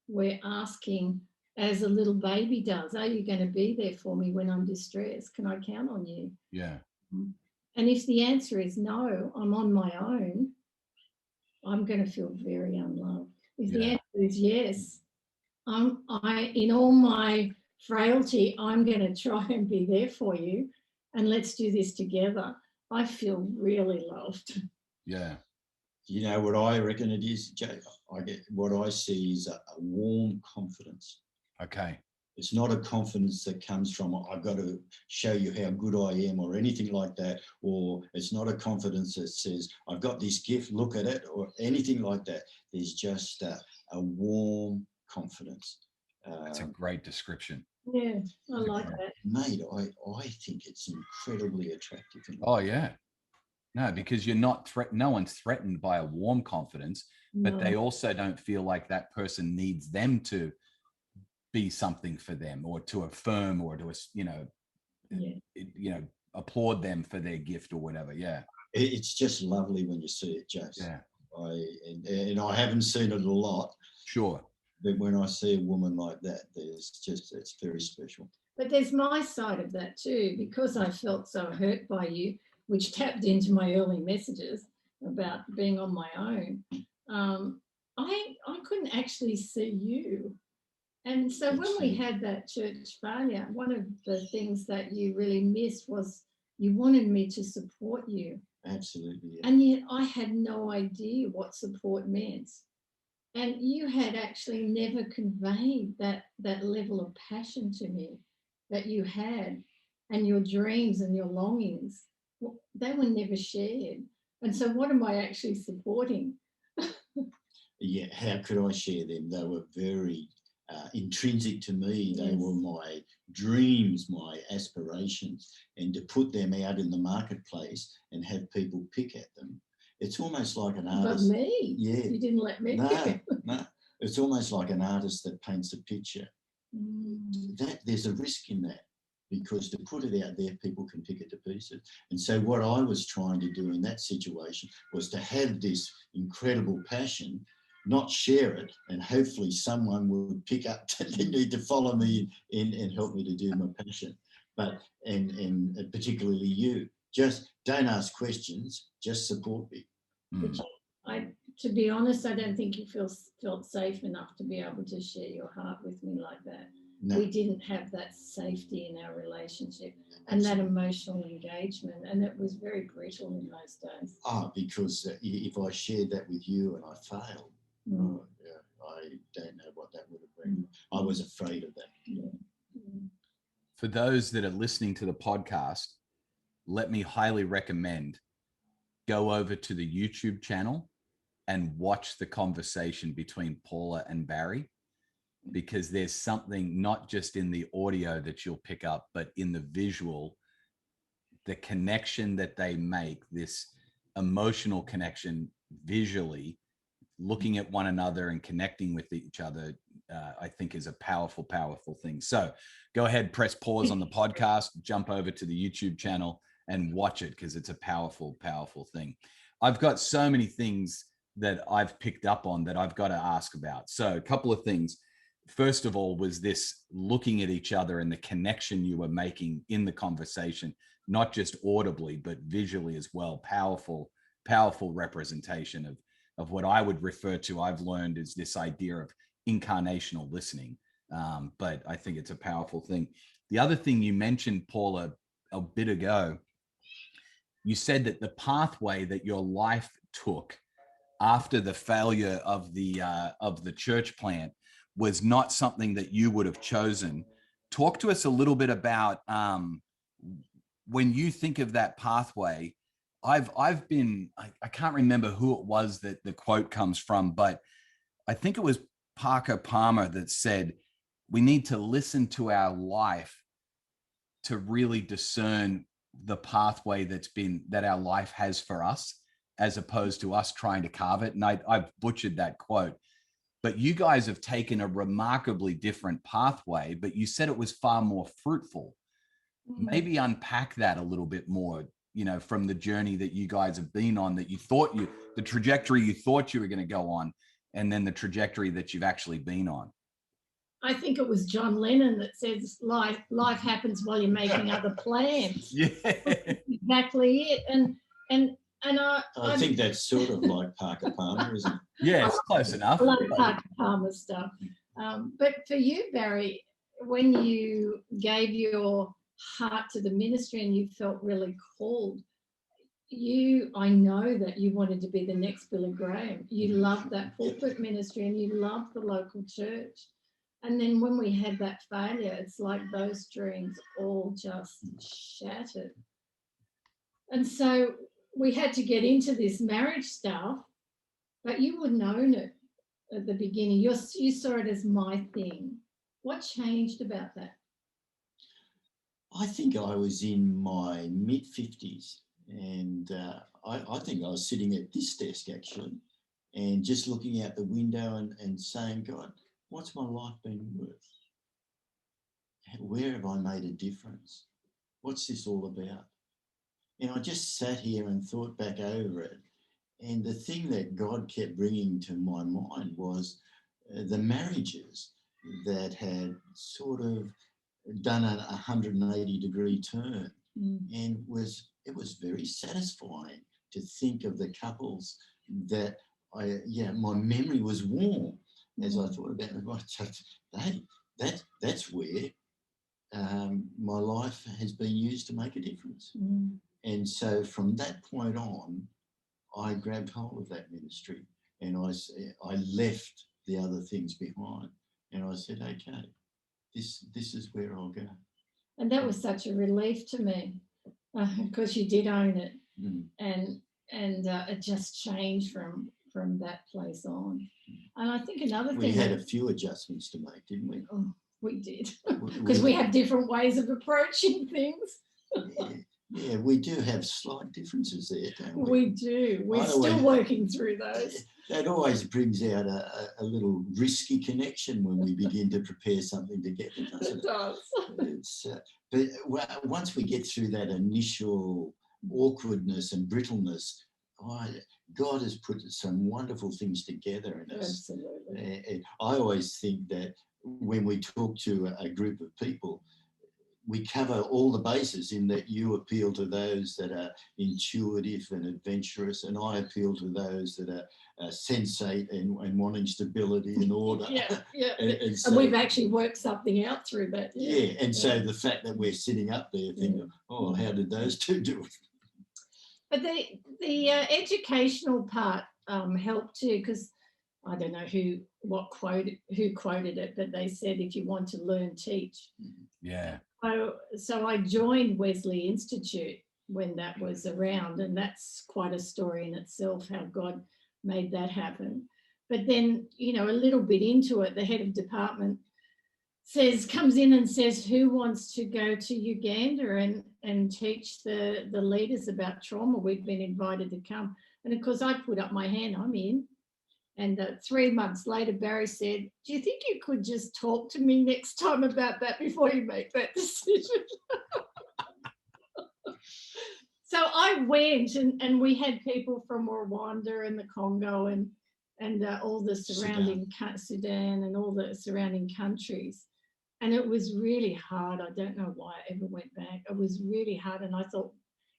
we're asking, as a little baby does, are you going to be there for me when I'm distressed? Can I count on you? Yeah. And if the answer is no, I'm on my own, I'm going to feel very unloved. If the answer is yes, in all my frailty, I'm going to try and be there for you, and let's do this together, I feel really loved. Yeah. You know what I reckon it is, Jay? What I see is a warm confidence. Okay. It's not a confidence that comes from, I've got to show you how good I am or anything like that. Or it's not a confidence that says, I've got this gift, look at it, or anything like that. There's just a warm confidence. That's a great description. Yeah, I like that. Mate, I think it's incredibly attractive. Oh, yeah. No, because you're not no one's threatened by a warm confidence, but they also don't feel like that person needs them to be something for them, or to affirm, or to, applaud them for their gift or whatever. Yeah. It's just lovely when you see it, Jase. Yeah. And I haven't seen it a lot. Sure. But when I see a woman like that, it's very special. But there's my side of that too, because I felt so hurt by you, which tapped into my early messages about being on my own. I couldn't actually see you. And so when we had that church failure, one of the things that you really missed was you wanted me to support you. Absolutely. Yeah. And yet I had no idea what support meant. And you had actually never conveyed that level of passion to me that you had, and your dreams and your longings, they were never shared. And so what am I actually supporting? Yeah, how could I share them? They were very intrinsic to me. They were my dreams, my aspirations, and to put them out in the marketplace and have people pick at them. It's almost like an artist. But me? Yeah. You didn't let me pick. No. It's almost like an artist that paints a picture. That there's a risk in that, because to put it out there, people can pick it to pieces. And so what I was trying to do in that situation was to have this incredible passion, not share it, and hopefully someone would pick up that they need to follow me in and help me to do my passion. But and particularly you, just don't ask questions, just support me. To be honest, I don't think you felt safe enough to be able to share your heart with me like that. No. We didn't have that safety in our relationship and that emotional engagement, and it was very brittle in those days. Because if I shared that with you and I failed, I don't know what that would have been. I was afraid of that. Yeah. For those that are listening to the podcast, let me highly recommend go over to the YouTube channel and watch the conversation between Paula and Barry. because there's something not just in the audio that you'll pick up, but in the visual, the connection that they make, this emotional connection visually, looking at one another and connecting with each other, I think is a powerful, powerful thing. So go ahead, press pause on the podcast, jump over to the YouTube channel and watch it, because it's a powerful, powerful thing. I've got so many things that I've picked up on that I've got to ask about. So a couple of things. First of all, was this looking at each other and the connection you were making in the conversation, not just audibly, but visually as well. Powerful, powerful representation of what I would refer to, I've learned, is this idea of incarnational listening. But I think it's a powerful thing. The other thing you mentioned, Paula, a bit ago, you said that the pathway that your life took after the failure of the church plant was not something that you would have chosen. Talk to us a little bit about when you think of that pathway. I've been, I can't remember who it was that the quote comes from, but I think it was Parker Palmer that said, we need to listen to our life to really discern the pathway that our life has for us, as opposed to us trying to carve it. And I've butchered that quote, but you guys have taken a remarkably different pathway, but you said it was far more fruitful. Maybe unpack that a little bit more, from the journey that you guys have been on, that the trajectory you thought you were going to go on, and then the trajectory that you've actually been on. I think it was John Lennon that says life happens while you're making other plans. Yeah. That's exactly it. And I think that's sort of like Parker Palmer, isn't it? Yeah, it's close enough. I love Parker Palmer stuff. But for you, Barry, when you gave your heart to the ministry and you felt really called, I know that you wanted to be the next Billy Graham. You loved that pulpit ministry and you loved the local church. And then when we had that failure, it's like those dreams all just shattered. And so we had to get into this marriage stuff, but you wouldn't own it at the beginning. You saw it as my thing. What changed about that? I think I was in my mid-50s, and I think I was sitting at this desk actually, and just looking out the window and saying, God, what's my life been worth? Where have I made a difference? What's this all about? And I just sat here and thought back over it. And the thing that God kept bringing to my mind was the marriages that had sort of done a 180-degree turn. And it was very satisfying to think of the couples that my memory was warm as I thought about it. That's where my life has been used to make a difference. And so from that point on, I grabbed hold of that ministry and I left the other things behind, and I said, okay, this is where I'll go. And that was such a relief to me, because you did own it, and it just changed from that place on. And I think another thing, we had a few adjustments to make, didn't we? Oh, we did, because we have different ways of approaching things. Yeah, we do have slight differences there, don't we? We do. We're still working through those. That always brings out a little risky connection when we begin to prepare something together, doesn't it? It does. But once we get through that initial awkwardness and brittleness, God has put some wonderful things together in us. Absolutely. And I always think that when we talk to a group of people, we cover all the bases, in that you appeal to those that are intuitive and adventurous, and I appeal to those that are sensate and wanting stability and order. And we've actually worked something out through that. So the fact that we're sitting up there thinking, how did those two do it? But the educational part helped too, because I don't know who quoted it, but they said, if you want to learn, teach. Yeah. So I joined Wesley Institute when that was around, and that's quite a story in itself, how God made that happen. But then, you know, a little bit into it, the head of department comes in and says, who wants to go to Uganda and teach the leaders about trauma? We've been invited to come. And of course, I put up my hand, I'm in. And 3 months later, Barry said, do you think you could just talk to me next time about that before you make that decision? So I went, and we had people from Rwanda and the Congo and all the surrounding Sudan and all the surrounding countries. And it was really hard. I don't know why I ever went back. It was really hard. And I thought,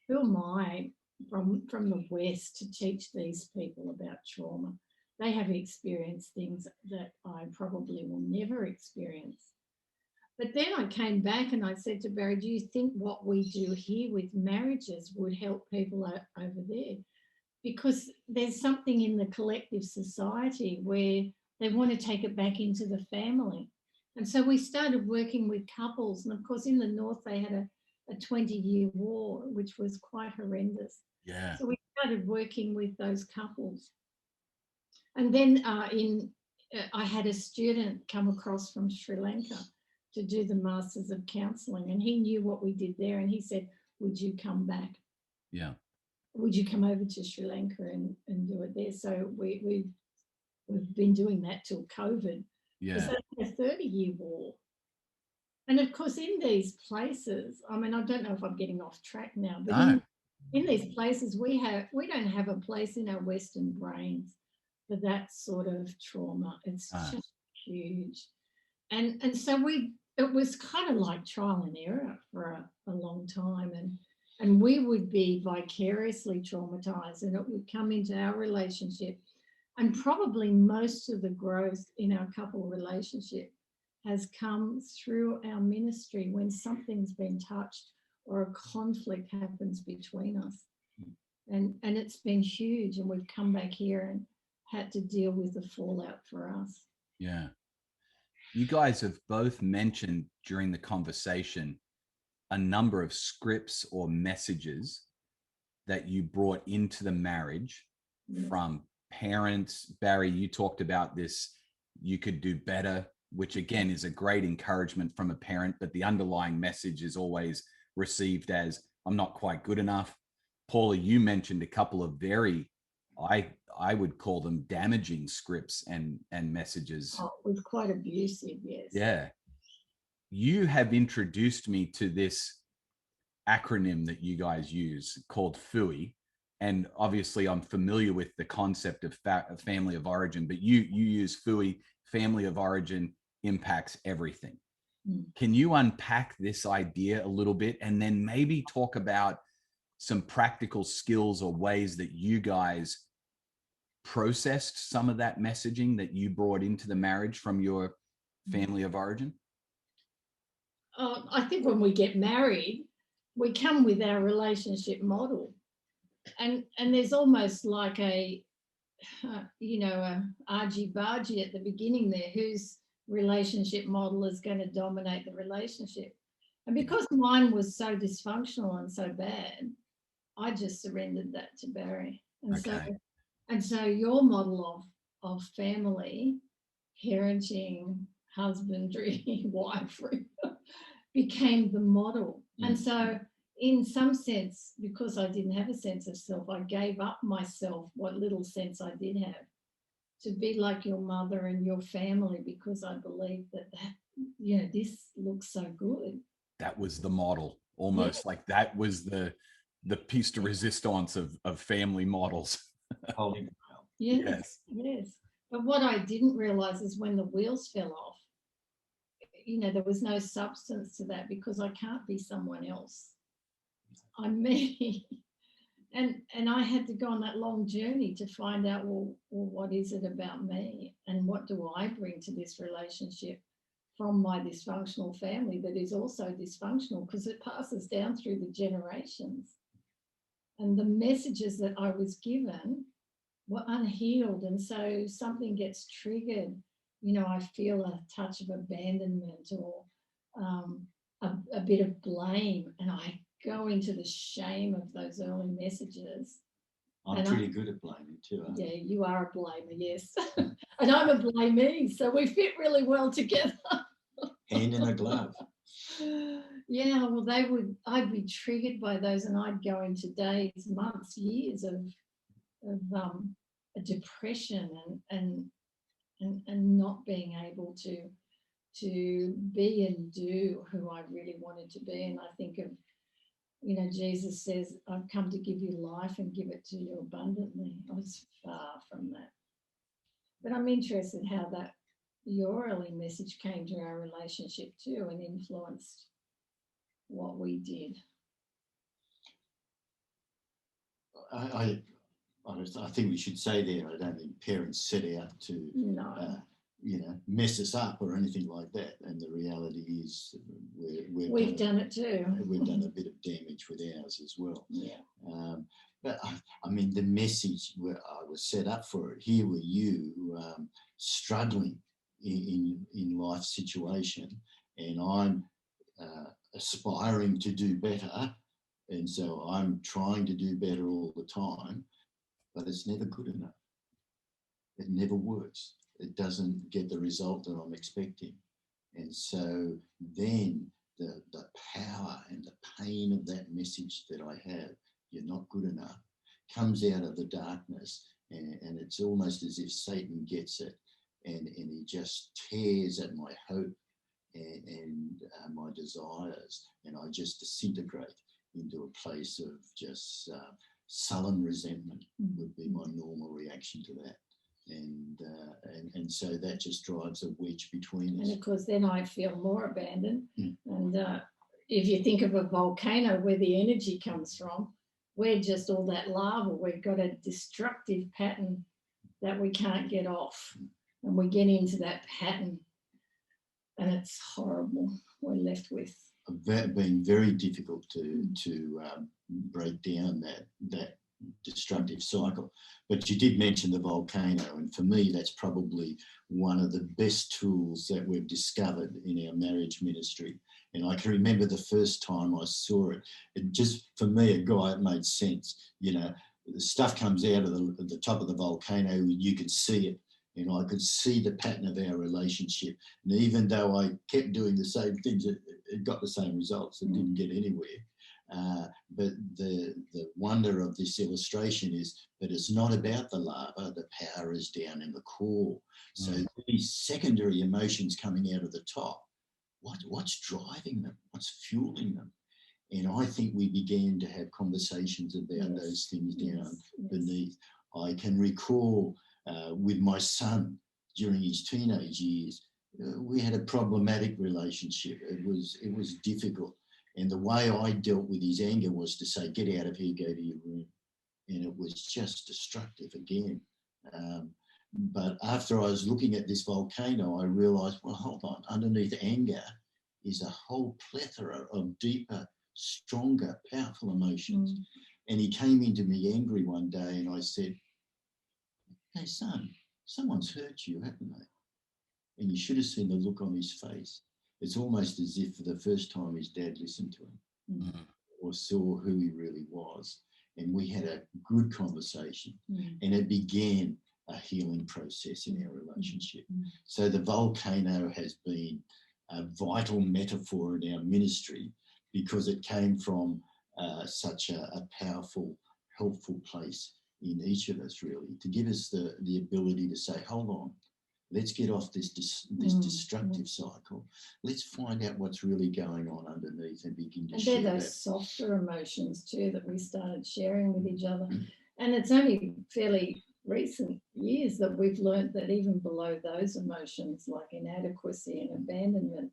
who am I from the West to teach these people about trauma? They have experienced things that I probably will never experience. But then I came back and I said to Barry, do you think what we do here with marriages would help people over there? Because there's something in the collective society where they want to take it back into the family. And so we started working with couples. And of course, in the North, they had a 20-year war, which was quite horrendous. Yeah. So we started working with those couples. And then I had a student come across from Sri Lanka to do the Masters of Counselling, and he knew what we did there, and he said, would you come back? Yeah. Would you come over to Sri Lanka and do it there? So we've been doing that till COVID. Yeah. It's a 30-year war. And of course, in these places, I mean, I don't know if I'm getting off track now, but in these places, we don't have a place in our Western brains for that sort of trauma. It's just huge. And so it was kind of like trial and error for a long time. And we would be vicariously traumatized, and it would come into our relationship. And probably most of the growth in our couple relationship has come through our ministry when something's been touched or a conflict happens between us. And it's been huge. And we've come back here and had to deal with the fallout for us. Yeah. You guys have both mentioned during the conversation a number of scripts or messages that you brought into the marriage from parents. Barry, you talked about this, you could do better, which again is a great encouragement from a parent, but the underlying message is always received as, I'm not quite good enough. Paula, you mentioned a couple of very, I would call them damaging scripts and messages. Oh, it was quite abusive, yes. Yeah. You have introduced me to this acronym that you guys use called FUI. And obviously I'm familiar with the concept of family of origin, but you use FUI, family of origin impacts everything. Can you unpack this idea a little bit and then maybe talk about some practical skills or ways that you guys processed some of that messaging that you brought into the marriage from your family of origin? I think when we get married, we come with our relationship model. And there's almost like a argy-bargy at the beginning there, whose relationship model is going to dominate the relationship. And because mine was so dysfunctional and so bad, I just surrendered that to Barry. And so your model of family, parenting, husbandry, wifery became the model. And so in some sense, because I didn't have a sense of self, I gave up myself, what little sense I did have, to be like your mother and your family, because I believed that this looks so good. That was the model, almost like that was the piece de resistance of family models. Holy Yes. But what I didn't realize is when the wheels fell off, there was no substance to that, because I can't be someone else. I'm me. And I had to go on that long journey to find out, well, what is it about me? And what do I bring to this relationship from my dysfunctional family that is also dysfunctional, because it passes down through the generations. And the messages that I was given were unhealed. And so something gets triggered. I feel a touch of abandonment or a bit of blame, and I go into the shame of those early messages, I'm And pretty good at blaming too. Aren't Yeah, you are a blamer, yes. And I'm a blamee, so we fit really well together. Hand in a glove. Yeah, well, I'd be triggered by those, and I'd go into days, months, years of a depression and not being able to be and do who I really wanted to be. And I think of, Jesus says, I've come to give you life and give it to you abundantly. I was far from that. But I'm interested how that your early message came to our relationship too and influenced what we did. I think we should say there, I don't think parents set out to mess us up or anything like that. And the reality is we've done it too. We've done a bit of damage with ours as well. Yeah. But I mean, the message where I was set up for it. Here were you struggling in life situation, and I'm aspiring to do better. And so I'm trying to do better all the time, but it's never good enough. It never works. It doesn't get the result that I'm expecting. And so then the power and the pain of that message that I have, you're not good enough, comes out of the darkness, and it's almost as if Satan gets it, and he just tears at my hope and my desires, and I just disintegrate into a place of just sullen resentment would be my normal reaction to that. And so that just drives a wedge between us. And of course, then I feel more abandoned. And if you think of a volcano where the energy comes from, we're just all that lava. We've got a destructive pattern that we can't get off. And we get into that pattern and it's horrible. We're left with. Been very difficult to break down that destructive cycle. But you did mention the volcano, and for me that's probably one of the best tools that we've discovered in our marriage ministry. And I can remember the first time I saw it, it just, for me, a guy, it made sense. The stuff comes out of the top of the volcano, you can see it, and I could see the pattern of our relationship. And even though I kept doing the same things, it got the same results. It didn't get anywhere. But the wonder of this illustration is that it's not about the lava. The power is down in the core. So these secondary emotions coming out of the top, what's driving them? What's fueling them? And I think we began to have conversations about those things down beneath. I can recall with my son during his teenage years, we had a problematic relationship. It was difficult. And the way I dealt with his anger was to say, get out of here, go to your room. And it was just destructive again. But after I was looking at this volcano, I realised, well, hold on, underneath anger is a whole plethora of deeper, stronger, powerful emotions. And he came into me angry one day and I said, hey, son, someone's hurt you, haven't they? And you should have seen the look on his face. It's almost as if for the first time his dad listened to him or saw who he really was. And we had a good conversation and it began a healing process in our relationship. So the volcano has been a vital metaphor in our ministry because it came from such a powerful, helpful place in each of us, really, to give us the ability to say, hold on, let's get off this destructive cycle. Let's find out what's really going on underneath and begin to share that. And they're those softer emotions too that we started sharing with each other. And it's only fairly recent years that we've learned that even below those emotions, like inadequacy and abandonment,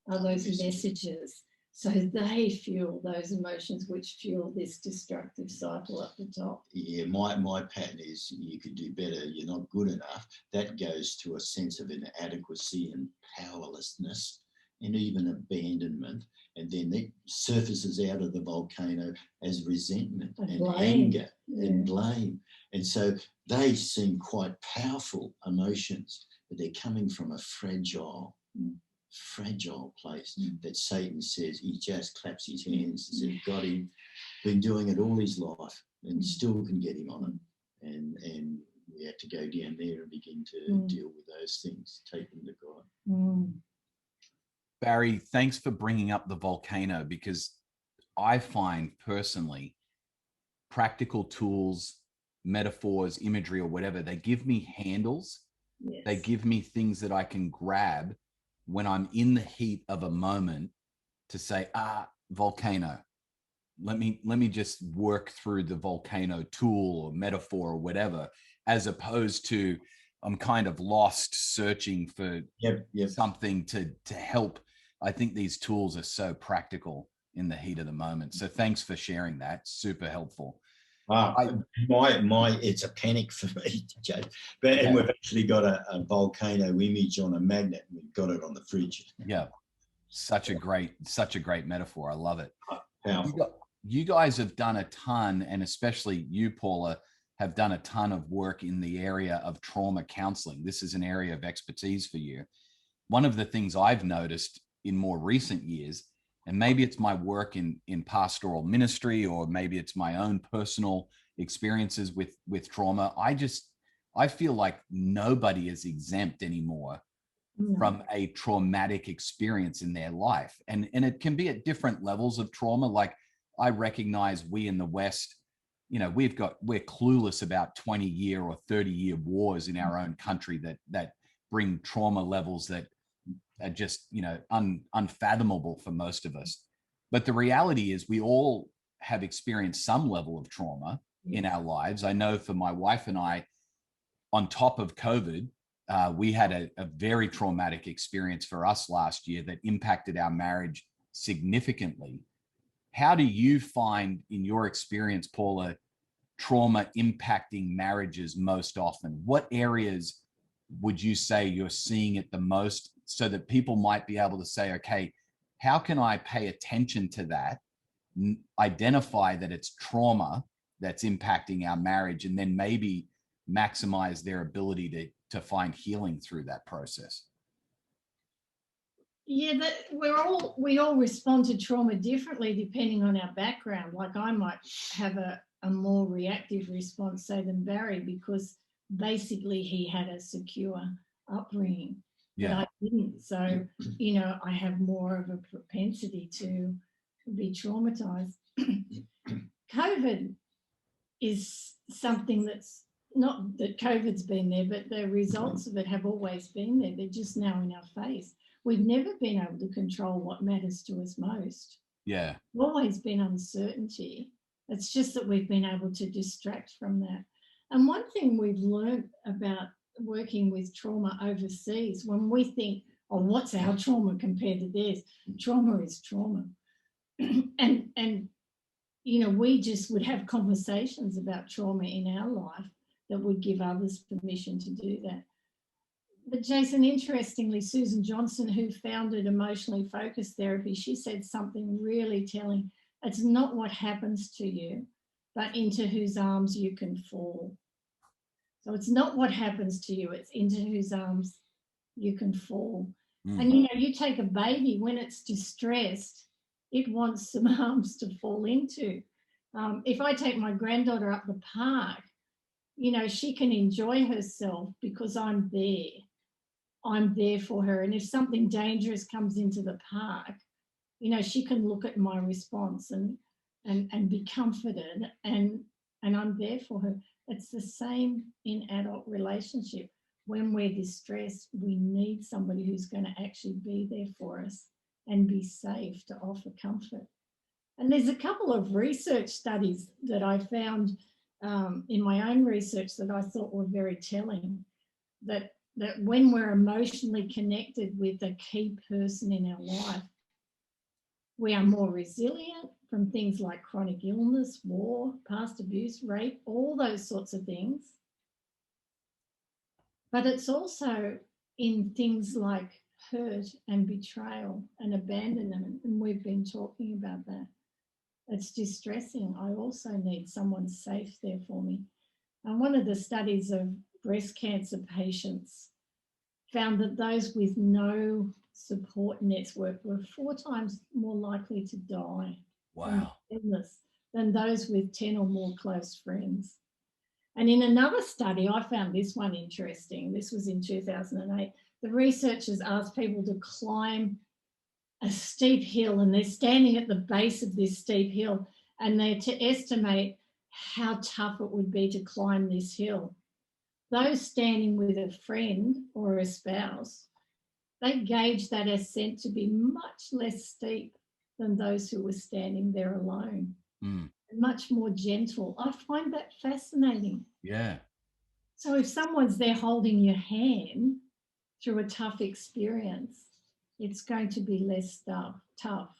are those messages. So they fuel those emotions which fuel this destructive cycle at the top. Yeah, my pattern is you could do better, you're not good enough. That goes to a sense of inadequacy and powerlessness and even abandonment. And then it surfaces out of the volcano as resentment and anger and blame. And so they seem quite powerful emotions, but they're coming from a fragile fragile place that Satan says he just claps his hands and says, got him, been doing it all his life and still can get him on it. And we have to go down there and begin to deal with those things, take them to God. Barry, thanks for bringing up the volcano, because I find personally practical tools, metaphors, imagery, or whatever, they give me handles. Yes. They give me things that I can grab when I'm in the heat of a moment to say, volcano. Let me just work through the volcano tool or metaphor or whatever, as opposed to I'm kind of lost searching for something to help. I think these tools are so practical in the heat of the moment. So thanks for sharing that. Super helpful. It's a panic for me, Jay. And we've actually got a volcano image on a magnet. We've got it on the fridge. Yeah, such a great metaphor. I love it. Powerful. You guys have done a ton, and especially you, Paula, have done a ton of work in the area of trauma counseling. This is an area of expertise for you. One of the things I've noticed in more recent years, and maybe it's my work in pastoral ministry, or maybe it's my own personal experiences with trauma, I feel like nobody is exempt anymore from a traumatic experience in their life. And it can be at different levels of trauma. Like, I recognize we in the West, we're clueless about 20-year or 30-year wars in our own country that bring trauma levels that are just, unfathomable for most of us. But the reality is we all have experienced some level of trauma in our lives. I know for my wife and I, on top of COVID, we had a very traumatic experience for us last year that impacted our marriage significantly. How do you find, in your experience, Paula, trauma impacting marriages most often? What areas would you say you're seeing it the most, so that people might be able to say, okay, how can I pay attention to that, identify that it's trauma that's impacting our marriage, and then maybe maximize their ability to find healing through that process? Yeah, we all respond to trauma differently depending on our background. Like, I might have a more reactive response, say, than Barry, because basically he had a secure upbringing. But I didn't. So, I have more of a propensity to be traumatized. COVID is something that's not that COVID's been there, but the results of it have always been there. They're just now in our face. We've never been able to control what matters to us most. Yeah. There's always been uncertainty. It's just that we've been able to distract from that. And one thing we've learned about working with trauma overseas, when we think, oh, what's our trauma compared to theirs? Trauma is trauma. and we just would have conversations about trauma in our life that would give others permission to do that. But Jason, interestingly, Susan Johnson, who founded Emotionally Focused Therapy, she said something really telling. It's not what happens to you, but into whose arms you can fall. So it's not what happens to you, it's into whose arms you can fall. And, you take a baby, when it's distressed, it wants some arms to fall into. If I take my granddaughter up the park, she can enjoy herself because I'm there. I'm there for her. And if something dangerous comes into the park, she can look at my response and be comforted, and I'm there for her. It's the same in adult relationship. When we're distressed, we need somebody who's going to actually be there for us and be safe to offer comfort. And there's a couple of research studies that I found in my own research that I thought were very telling, that when we're emotionally connected with a key person in our life, we are more resilient from things like chronic illness, war, past abuse, rape, all those sorts of things. But it's also in things like hurt and betrayal and abandonment, and we've been talking about that. It's distressing. I also need someone safe there for me. And one of the studies of breast cancer patients found that those with no support network were 4 times more likely to die from Wow. illness than those with 10 or more close friends. And in another study, I found this one interesting. This was in 2008. The researchers asked people to climb a steep hill, and they're standing at the base of this steep hill, and they're to estimate how tough it would be to climb this hill. Those standing with a friend or a spouse, they gauged that ascent to be much less steep than those who were standing there alone. Much more gentle. I find that fascinating. Yeah. So if someone's there holding your hand through a tough experience, it's going to be less tough.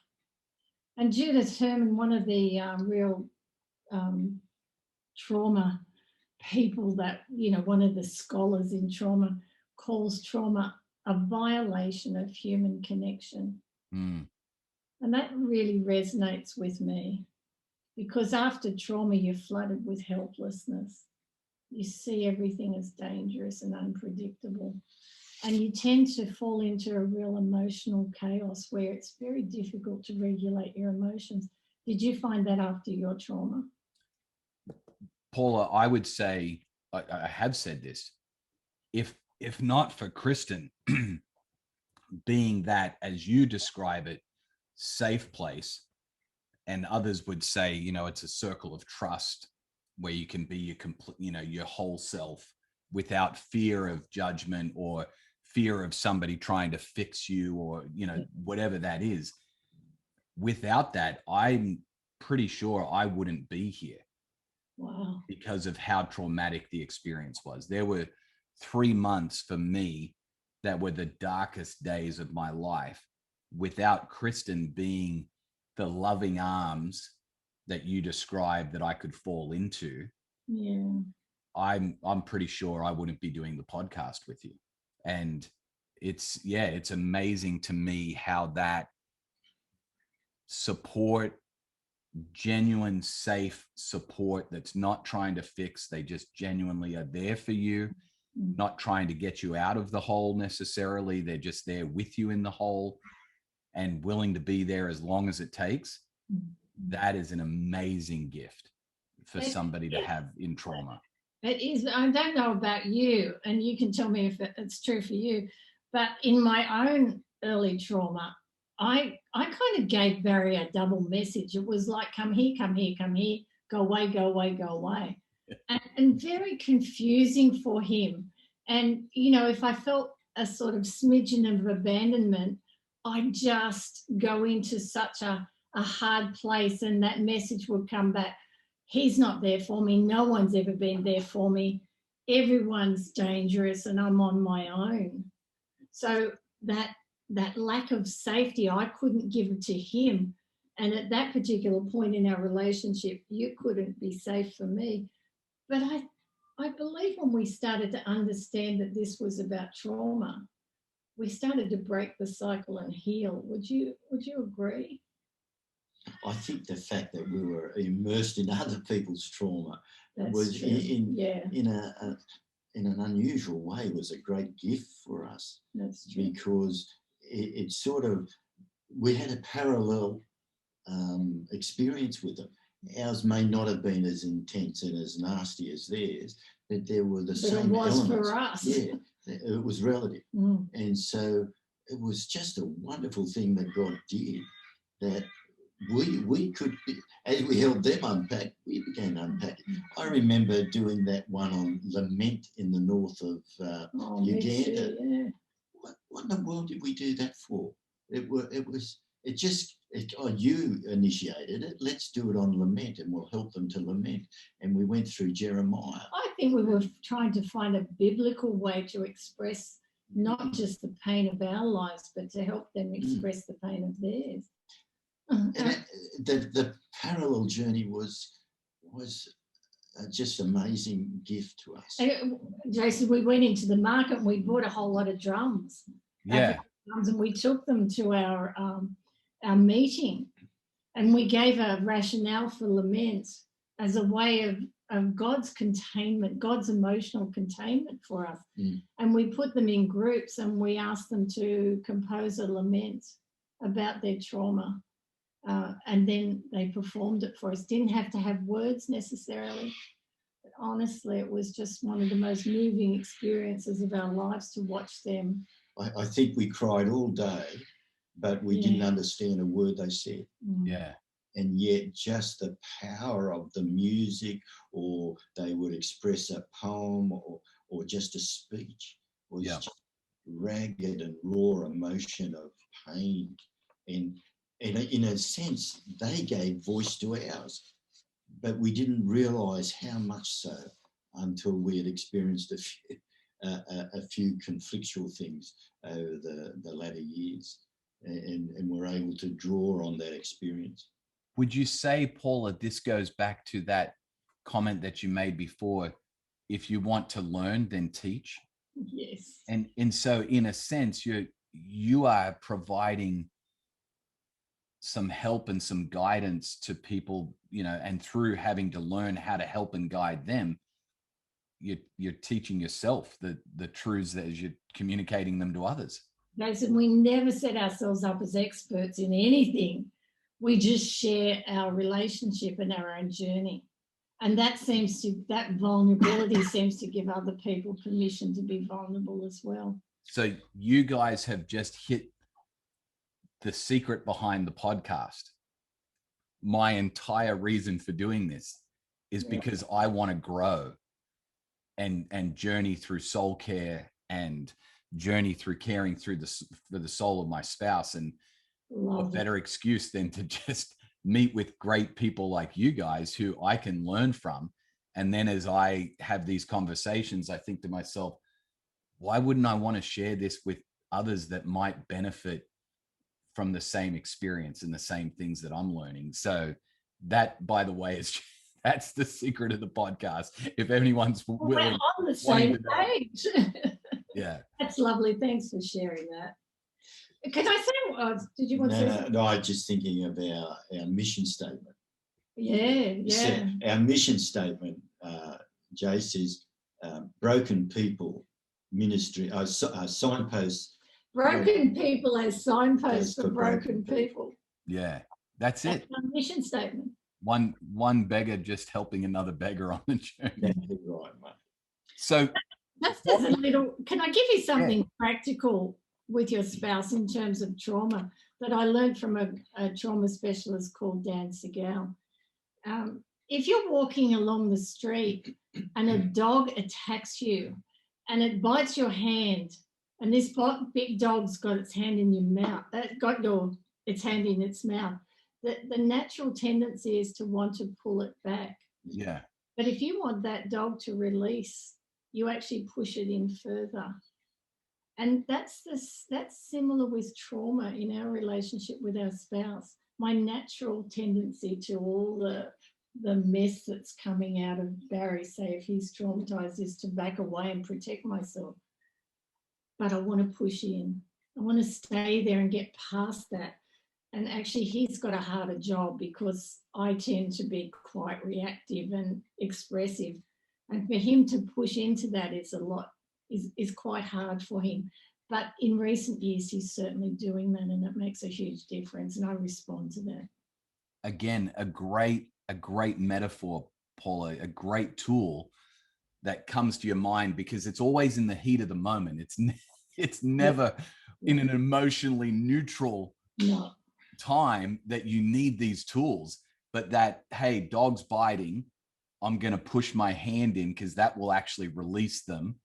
And Judith Herman, one of the real trauma people that, one of the scholars in trauma, calls trauma a violation of human connection. And that really resonates with me, because after trauma, you're flooded with helplessness. You see everything as dangerous and unpredictable. And you tend to fall into a real emotional chaos where it's very difficult to regulate your emotions. Did you find that after your trauma? Paula, I would say, I have said this, if not for Kristen being that, as you describe it, safe place, and others would say, it's a circle of trust where you can be your complete, your whole self without fear of judgment or fear of somebody trying to fix you or, whatever that is. Without that, I'm pretty sure I wouldn't be here. Wow. Because of how traumatic the experience was. There were 3 months for me that were the darkest days of my life. Without Kristen being the loving arms that you described that I could fall into, I'm pretty sure I wouldn't be doing the podcast with you. And it's amazing to me how that support, genuine, safe support that's not trying to fix, they just genuinely are there for you, not trying to get you out of the hole necessarily. They're just there with you in the hole and willing to be there as long as it takes. That is an amazing gift for somebody to have in trauma. It is. I don't know about you, and you can tell me if it's true for you, but in my own early trauma, I kind of gave Barry a double message. It was like, come here, come here, come here, go away, go away, go away. And very confusing for him. And, if I felt a sort of smidgen of abandonment, I'd just go into such a hard place, and that message would come back. He's not there for me. No one's ever been there for me. Everyone's dangerous and I'm on my own. So that lack of safety, I couldn't give it to him. And at that particular point in our relationship, you couldn't be safe for me. But I believe when we started to understand that this was about trauma, we started to break the cycle and heal. Would you agree? I think the fact that we were immersed in other people's trauma was true. in an unusual way was a great gift for us. That's true. Because it sort of, we had a parallel experience with them. Ours may not have been as intense and as nasty as theirs, but there were the same elements. It was for us. Yeah, it was relative. And so it was just a wonderful thing that God did, that we could, as we helped them unpack, we began unpacking. I remember doing that one on lament in the north of Uganda. Yeah. What in the world did we do that for? You initiated it. Let's do it on lament, and we'll help them to lament. And we went through Jeremiah. I think we were trying to find a biblical way to express not just the pain of our lives, but to help them express the pain of theirs. And the parallel journey was just amazing gift to us. Jason, we went into the market and we bought a whole lot of drums. Yeah. Drums, and we took them to our meeting, and we gave a rationale for lament as a way of God's containment, God's emotional containment for us. Mm. And we put them in groups and we asked them to compose a lament about their trauma. And then they performed it for us. Didn't have to have words necessarily. But honestly, it was just one of the most moving experiences of our lives to watch them. I think we cried all day, but we didn't understand a word they said. Yeah. And yet just the power of the music, or they would express a poem or just a speech, was just ragged and raw emotion of pain. And in a sense, they gave voice to ours, but we didn't realise how much so until we had experienced a few conflictual things over the latter years, and were able to draw on that experience. Would you say, Paula, this goes back to that comment that you made before, if you want to learn, then teach? Yes. And so in a sense, you are providing some help and some guidance to people, you know, and through having to learn how to help and guide them, you're teaching yourself the truths as you're communicating them to others. Jason, we never set ourselves up as experts in anything. We just share our relationship and our own journey. And that vulnerability seems to give other people permission to be vulnerable as well. So you guys have just hit the secret behind the podcast. My entire reason for doing this is because I want to grow and journey through soul care and journey through caring for the soul of my spouse. And what better excuse than to just meet with great people like you guys who I can learn from. And then as I have these conversations, I think to myself, why wouldn't I want to share this with others that might benefit from the same experience and the same things that I'm learning? So that, by the way, that's the secret of the podcast. If anyone's willing, we're on the same page. Yeah. That's lovely. Thanks for sharing that. Can I say, did you want to say? No, I'm just thinking of our mission statement. Yeah. So our mission statement, Jace, is broken people ministry, signposts. Broken people as signposts for broken people. Yeah, that's it. That's our mission statement. One beggar just helping another beggar on the journey. Exactly right, mate. So that's just a little. Can I give you something practical with your spouse in terms of trauma that I learned from a trauma specialist called Dan Segal? If you're walking along the street and a dog attacks you and it bites your hand, and this big dog's got its hand in your mouth, its hand in its mouth, the natural tendency is to want to pull it back. Yeah. But if you want that dog to release, you actually push it in further. And that's similar with trauma in our relationship with our spouse. My natural tendency to all the mess that's coming out of Barry, say if he's traumatized, is to back away and protect myself. But I want to push in. I want to stay there and get past that. And actually he's got a harder job because I tend to be quite reactive and expressive. And for him to push into that is quite hard for him. But in recent years, he's certainly doing that, and it makes a huge difference. And I respond to that. Again, a great metaphor, Paula, a great tool that comes to your mind because it's always in the heat of the moment. It's never in an emotionally neutral time that you need these tools, but that, hey, dog's biting, I'm going to push my hand in because that will actually release them,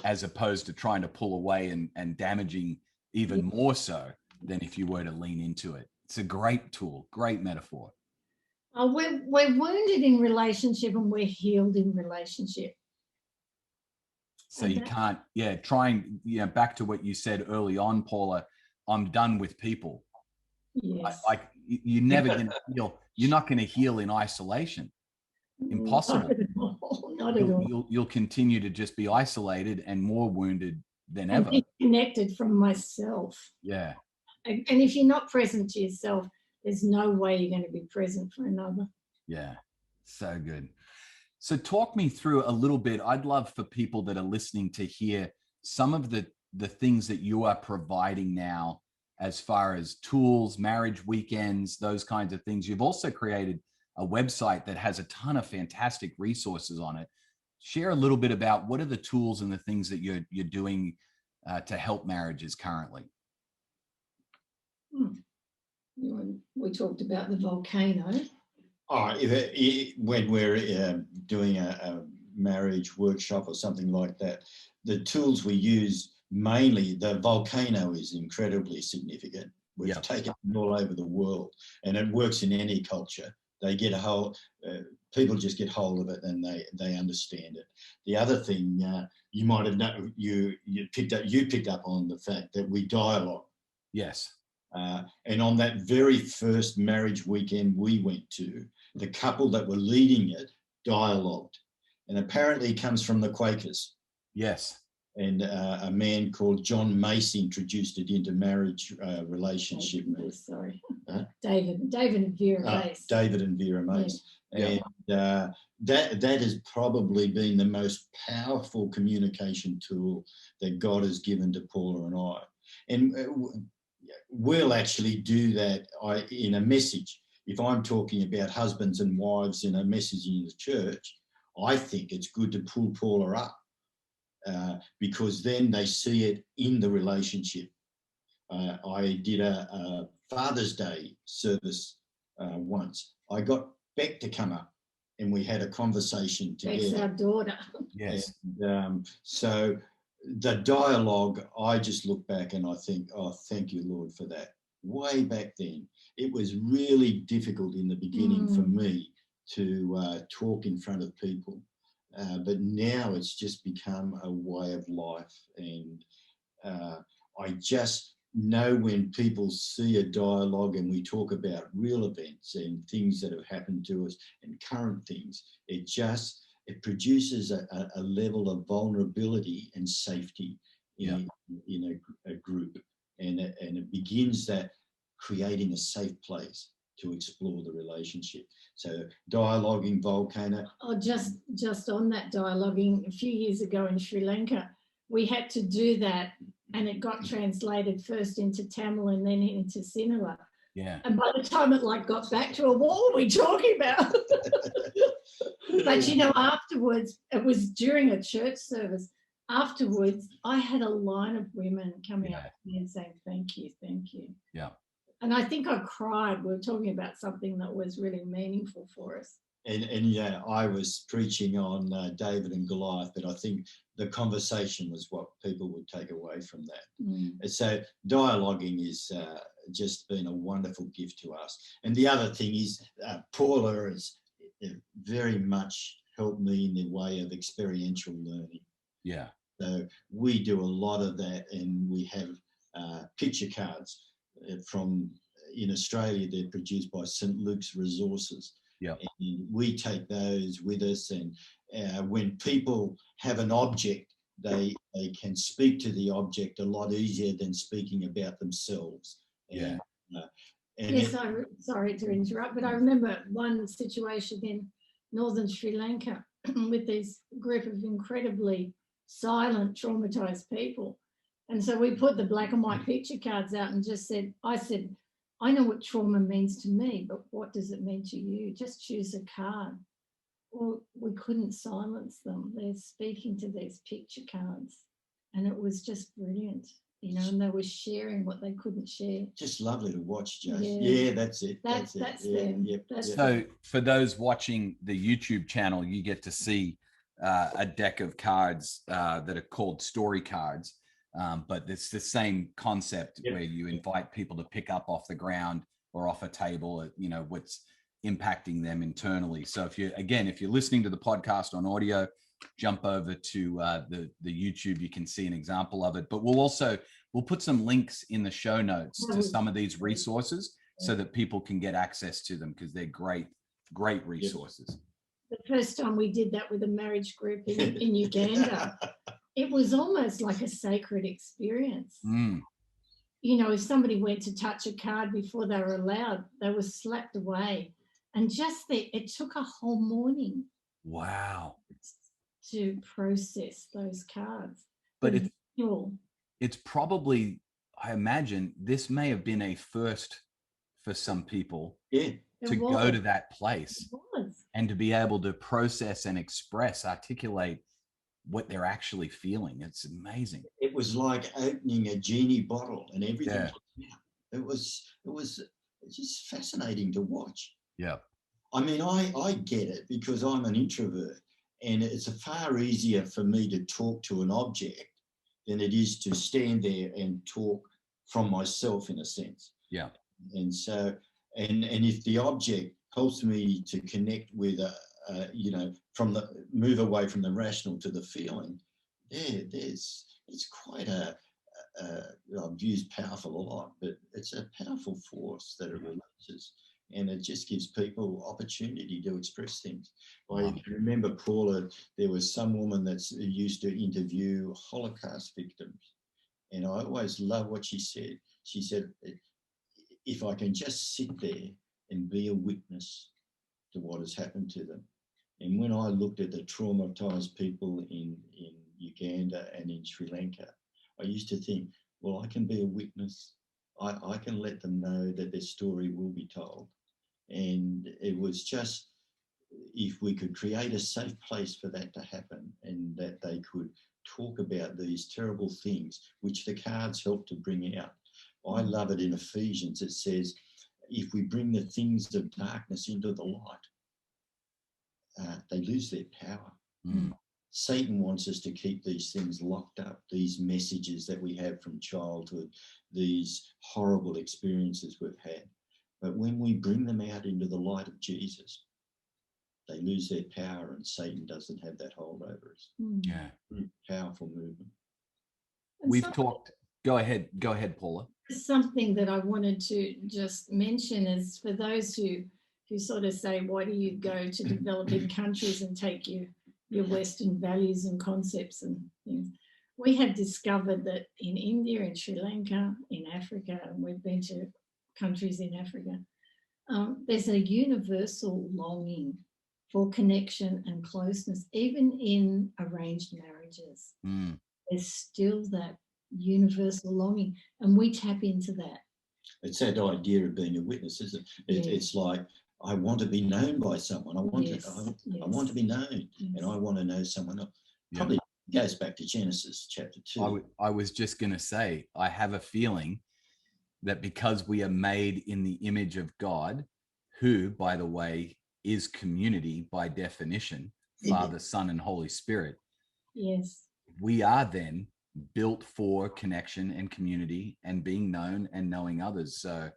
as opposed to trying to pull away and damaging even more so than if you were to lean into it. It's a great tool, great metaphor. We're wounded in relationship and we're healed in relationship. So you can't, back to what you said early on, Paula, I'm done with people. Yes. Like you're never going to heal. You're not going to heal in isolation. Impossible. Not at all. You'll continue to just be isolated and more wounded than ever. Disconnected from myself. Yeah. And if you're not present to yourself, there's no way you're going to be present for another. Yeah. So good. So talk me through a little bit. I'd love for people that are listening to hear some of the things that you are providing now as far as tools, marriage weekends, those kinds of things. You've also created a website that has a ton of fantastic resources on it. Share a little bit about what are the tools and the things that you're doing to help marriages currently. We talked about the volcano. Oh, when we're doing a marriage workshop or something like that, the tools we use, mainly the volcano, is incredibly significant. We've taken it all over the world, and it works in any culture. They get a hold, people just get hold of it, and they understand it. The other thing you might have known, you picked up on the fact that we dialogue. Yes. And on that very first marriage weekend we went to, the couple that were leading it dialogued, and apparently it comes from the Quakers. Yes. And a man called John Mace introduced it into marriage relationship. Sorry, David and Vera Mace. David and Vera Mace. Yeah. And that has probably been the most powerful communication tool that God has given to Paula and I. And we'll actually do that in a message. If I'm talking about husbands and wives in a message in the church, I think it's good to pull Paula up because then they see it in the relationship. I did a Father's Day service once. I got Beck to come up and we had a conversation together. Beck's our daughter. Yes. And, so the dialogue, I just look back and I think, oh, thank you, Lord, for that. Way back then, it was really difficult in the beginning for me to talk in front of people. But now it's just become a way of life. And I just know when people see a dialogue and we talk about real events and things that have happened to us and current things, it produces a level of vulnerability and safety in a group. And it begins that creating a safe place to explore the relationship. So dialoguing, volcano. Oh, just on that dialoguing, a few years ago in Sri Lanka, we had to do that, and it got translated first into Tamil and then into Sinhala. Yeah. And by the time it got back to her, what were we talking about? But afterwards, it was during a church service. Afterwards, I had a line of women coming up to me and saying, thank you. Yeah. And I think I cried. We were talking about something that was really meaningful for us. And I was preaching on David and Goliath, but I think the conversation was what people would take away from that. And so dialoguing is just been a wonderful gift to us. And the other thing is Paula has very much helped me in the way of experiential learning. Yeah. So we do a lot of that, and we have picture cards in Australia. They're produced by St. Luke's Resources. Yeah. And we take those with us, and when people have an object, they can speak to the object a lot easier than speaking about themselves. Yeah. Sorry to interrupt, but I remember one situation in northern Sri Lanka with this group of incredibly silent, traumatized people. And so we put the black and white picture cards out and just said, I know what trauma means to me, but what does it mean to you? Just choose a card. Well, we couldn't silence them. They're speaking to these picture cards. And it was just brilliant, and they were sharing what they couldn't share. Just lovely to watch, Joe. Yeah, that's it. That's them. Yep. So for those watching the YouTube channel, you get to see a deck of cards that are called story cards. But it's the same concept where you invite people to pick up off the ground or off a table, what's impacting them internally. So if you're listening to the podcast on audio, jump over to the YouTube, you can see an example of it. But we'll put some links in the show notes to some of these resources so that people can get access to them, because they're great resources. The first time we did that with a marriage group in Uganda, it was almost like a sacred experience. If somebody went to touch a card before they were allowed, they were slapped away. And just it took a whole morning Wow. to process those cards. But The visual. it's probably, I imagine this may have been a first for some people Yeah. to go to that place It was. and to be able to process and express, articulate what they're actually feeling. It's amazing. It was like opening a genie bottle and everything. Yeah. came out. It was just fascinating to watch. Yeah. I mean, I get it because I'm an introvert, and it's far easier for me to talk to an object than it is to stand there and talk from myself, in a sense. Yeah. And so, and if the object helps me to connect with from the move away from the rational to the feeling, it's quite I've used powerful a lot, but it's a powerful force that it releases, and it just gives people opportunity to express things. I remember, Paula, there was some woman that used to interview Holocaust victims, and I always love what she said. She said, if I can just sit there and be a witness to what has happened to them. And when I looked at the traumatized people in Uganda and in Sri Lanka, I used to think, well, I can be a witness. I can let them know that their story will be told. And it was just, if we could create a safe place for that to happen, and that they could talk about these terrible things, which the cards help to bring out. I love it in Ephesians. It says, if we bring the things of darkness into the light, they lose their power. Mm. Satan wants us to keep these things locked up, these messages that we have from childhood, these horrible experiences we've had. But when we bring them out into the light of Jesus, they lose their power, and Satan doesn't have that hold over us. Yeah. Powerful movement. And We've talked, go ahead, Paula. Something that I wanted to just mention is for those who sort of say, why do you go to developing countries and take your Western values and concepts and things? We have discovered that in India, in Sri Lanka, in Africa, and we've been to countries in Africa, there's a universal longing for connection and closeness, even in arranged marriages. Mm. There's still that universal longing, and we tap into that. It's that idea of being a witness, isn't it? Yeah. It's like, I want to be known by someone. I want to be known, and I want to know someone else. Probably goes back to Genesis chapter 2. I was just going to say, I have a feeling that because we are made in the image of God, who, by the way, is community by definition, Father, Son, and Holy Spirit. Yes. We are then built for connection and community and being known and knowing others. So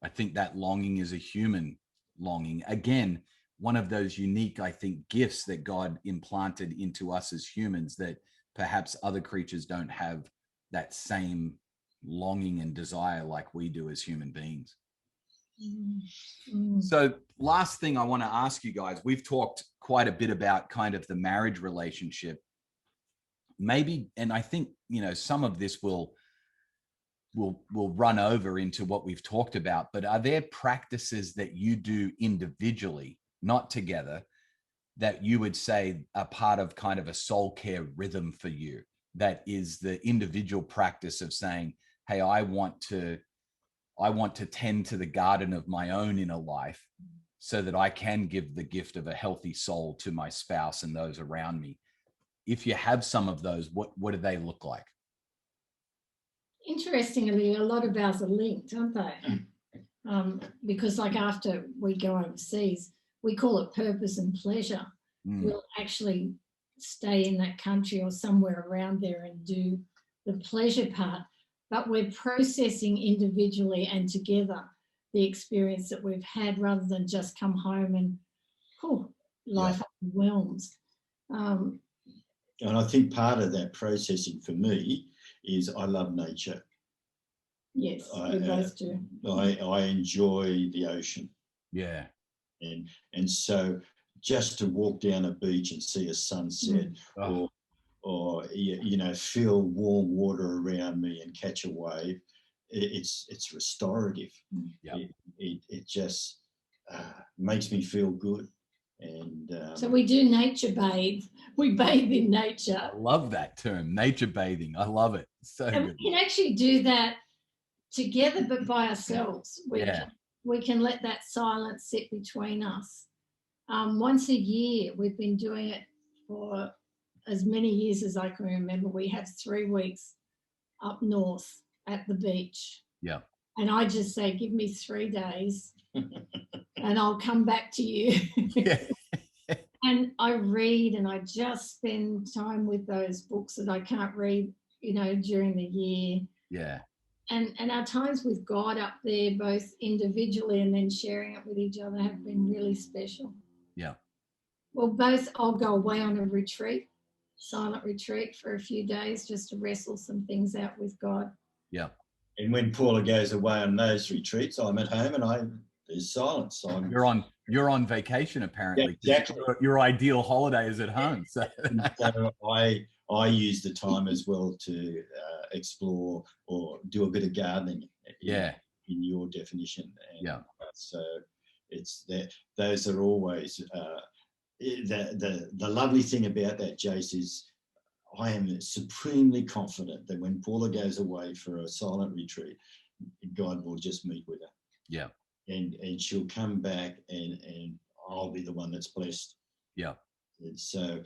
I think that longing is a human longing. Again, one of those unique, I think, gifts that God implanted into us as humans that perhaps other creatures don't have that same longing and desire like we do as human beings. So last thing I want to ask you guys, we've talked quite a bit about kind of the marriage relationship. Maybe, and I think, some of this will run over into what we've talked about, but are there practices that you do individually, not together, that you would say are part of kind of a soul care rhythm for you? That is the individual practice of saying, hey, I want to tend to the garden of my own inner life so that I can give the gift of a healthy soul to my spouse and those around me. If you have some of those, what do they look like? Interestingly, a lot of ours are linked, aren't they? Because like after we go overseas, we call it purpose and pleasure. We'll actually stay in that country or somewhere around there and do the pleasure part, but we're processing individually and together the experience that we've had rather than just come home and life overwhelms. And I think part of that processing for me is I love nature. Yes, we both do. I enjoy the ocean. Yeah. And so just to walk down a beach and see a sunset or feel warm water around me and catch a wave, it's restorative. Yeah. It just makes me feel good. And so we do nature bathe. We bathe in nature. I love that term, nature bathing. I love it. So And good. we can actually do that together, but by ourselves. We can let that silence sit between us. Once a year, we've been doing it for as many years as I can remember. We have 3 weeks up north at the beach. Yeah. And I just say, give me 3 days and I'll come back to you. Yeah. And I read, and I just spend time with those books that I can't read, during the year. Yeah. And our times with God up there, both individually and then sharing it with each other, have been really special. Yeah. Well, both I'll go away on a retreat, silent retreat for a few days, just to wrestle some things out with God. Yeah. And when Paula goes away on those retreats, I'm at home and there's silence. You're on vacation apparently. Yeah, exactly. Your ideal holiday is at home. So I use the time as well to explore or do a bit of gardening. In your definition. And so it's that those are always the lovely thing about that, Jace, is I am supremely confident that when Paula goes away for a silent retreat, God will just meet with her. Yeah. And she'll come back and I'll be the one that's blessed. Yeah. And so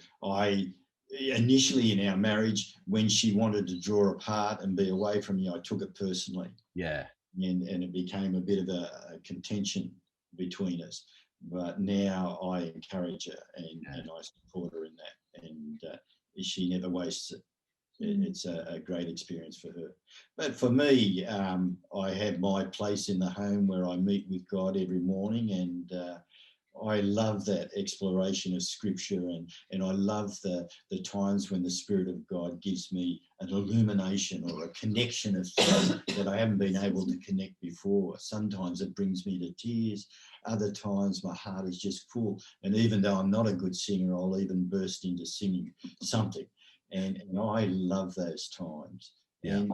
initially in our marriage, when she wanted to draw apart and be away from me, I took it personally. Yeah. And it became a bit of a contention between us. But now I encourage her and I support her in that. And she never wastes it. It's a great experience for her. But for me, I have my place in the home where I meet with God every morning, and I love that exploration of Scripture, and I love the times when the Spirit of God gives me an illumination or a connection of things that I haven't been able to connect before. Sometimes it brings me to tears. Other times my heart is just full. And even though I'm not a good singer, I'll even burst into singing something. And I love those times. Yeah. And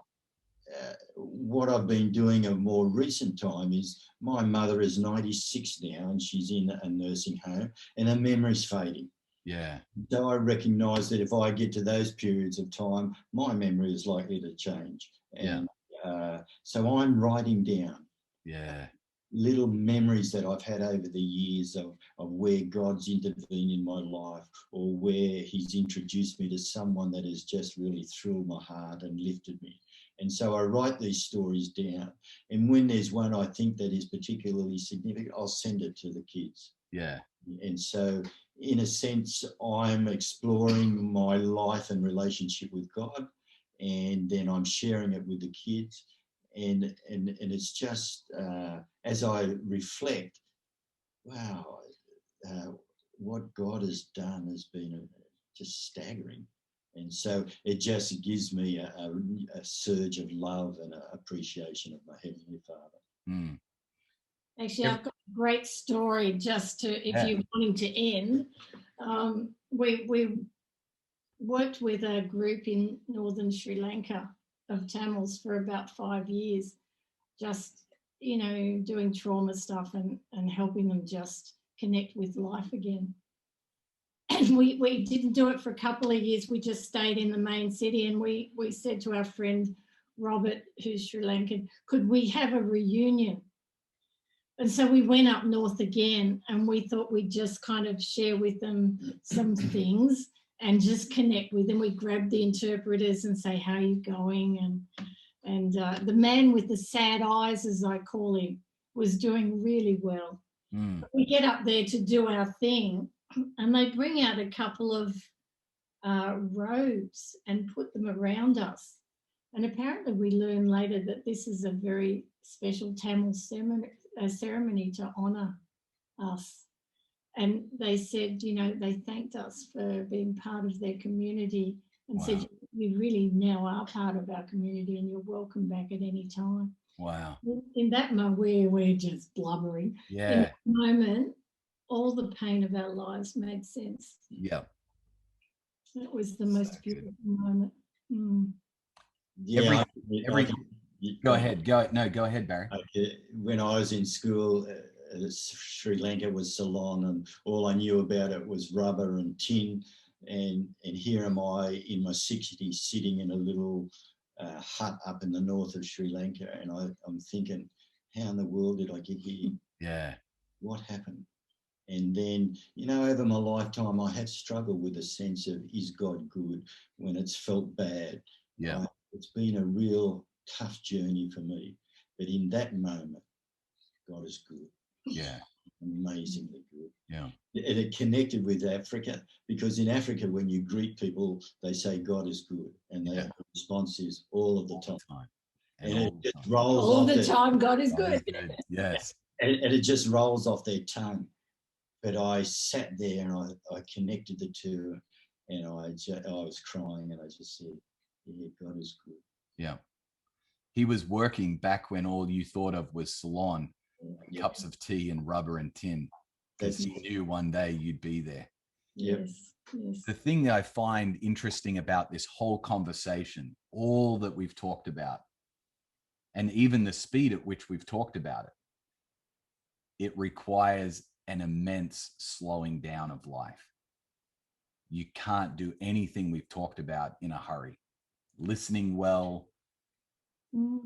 what I've been doing a more recent time is my mother is 96 now and she's in a nursing home and her memory's fading. Yeah. So I recognise that if I get to those periods of time, my memory is likely to change. And so I'm writing down little memories that I've had over the years of where God's intervened in my life, or where he's introduced me to someone that has just really thrilled my heart and lifted me. And so I write these stories down. And when there's one I think that is particularly significant, I'll send it to the kids. Yeah. And so in a sense, I'm exploring my life and relationship with God, and then I'm sharing it with the kids. And it's just, as I reflect, wow, what God has done has been just staggering. And so it just gives me a surge of love and appreciation of my Heavenly Father. Mm. Actually, I've got a great story just to, if you're wanting to end. We worked with a group in northern Sri Lanka of Tamils for about 5 years, just, doing trauma stuff and helping them just connect with life again. And we didn't do it for a couple of years. We just stayed in the main city, and we said to our friend Robert, who's Sri Lankan, could we have a reunion? And so we went up north again, and we thought we'd just kind of share with them some things and just connect with them. We grabbed the interpreters and say, how are you going? And the man with the sad eyes, as I call him, was doing really well. Mm. We get up there to do our thing, and they bring out a couple of robes and put them around us. And apparently we learned later that this is a very special Tamil ceremony to honour us. And they said, they thanked us for being part of their community, and said, you really now are part of our community and you're welcome back at any time. Wow. In that moment, we're just blubbering. Yeah. In that moment, all the pain of our lives made sense. Yeah. It was the most beautiful moment. Mm. Yeah. Go ahead. Go ahead, Barry. When I was in school, Sri Lanka was Ceylon, and all I knew about it was rubber and tin. And here am I in my 60s sitting in a little hut up in the north of Sri Lanka, and I'm thinking, how in the world did I get here? Yeah. What happened? And then, over my lifetime, I have struggled with a sense of, is God good, when it's felt bad? Yeah. It's been a real tough journey for me. But in that moment, God is good. Yeah. Amazingly good. Yeah. And it connected with Africa, because in Africa, when you greet people, they say God is good. And the response is all of the time. And it just rolls all off the time. God is good. Yes. And it just rolls off their tongue. But I sat there and I connected the two, and I was crying, and I just said, yeah, God is good. Yeah. He was working back when all you thought of was salon, cups of tea and rubber and tin, because he knew one day you'd be there. Yes. Yes. The thing that I find interesting about this whole conversation, all that we've talked about, and even the speed at which we've talked about it, it requires an immense slowing down of life. You can't do anything we've talked about in a hurry. Listening well,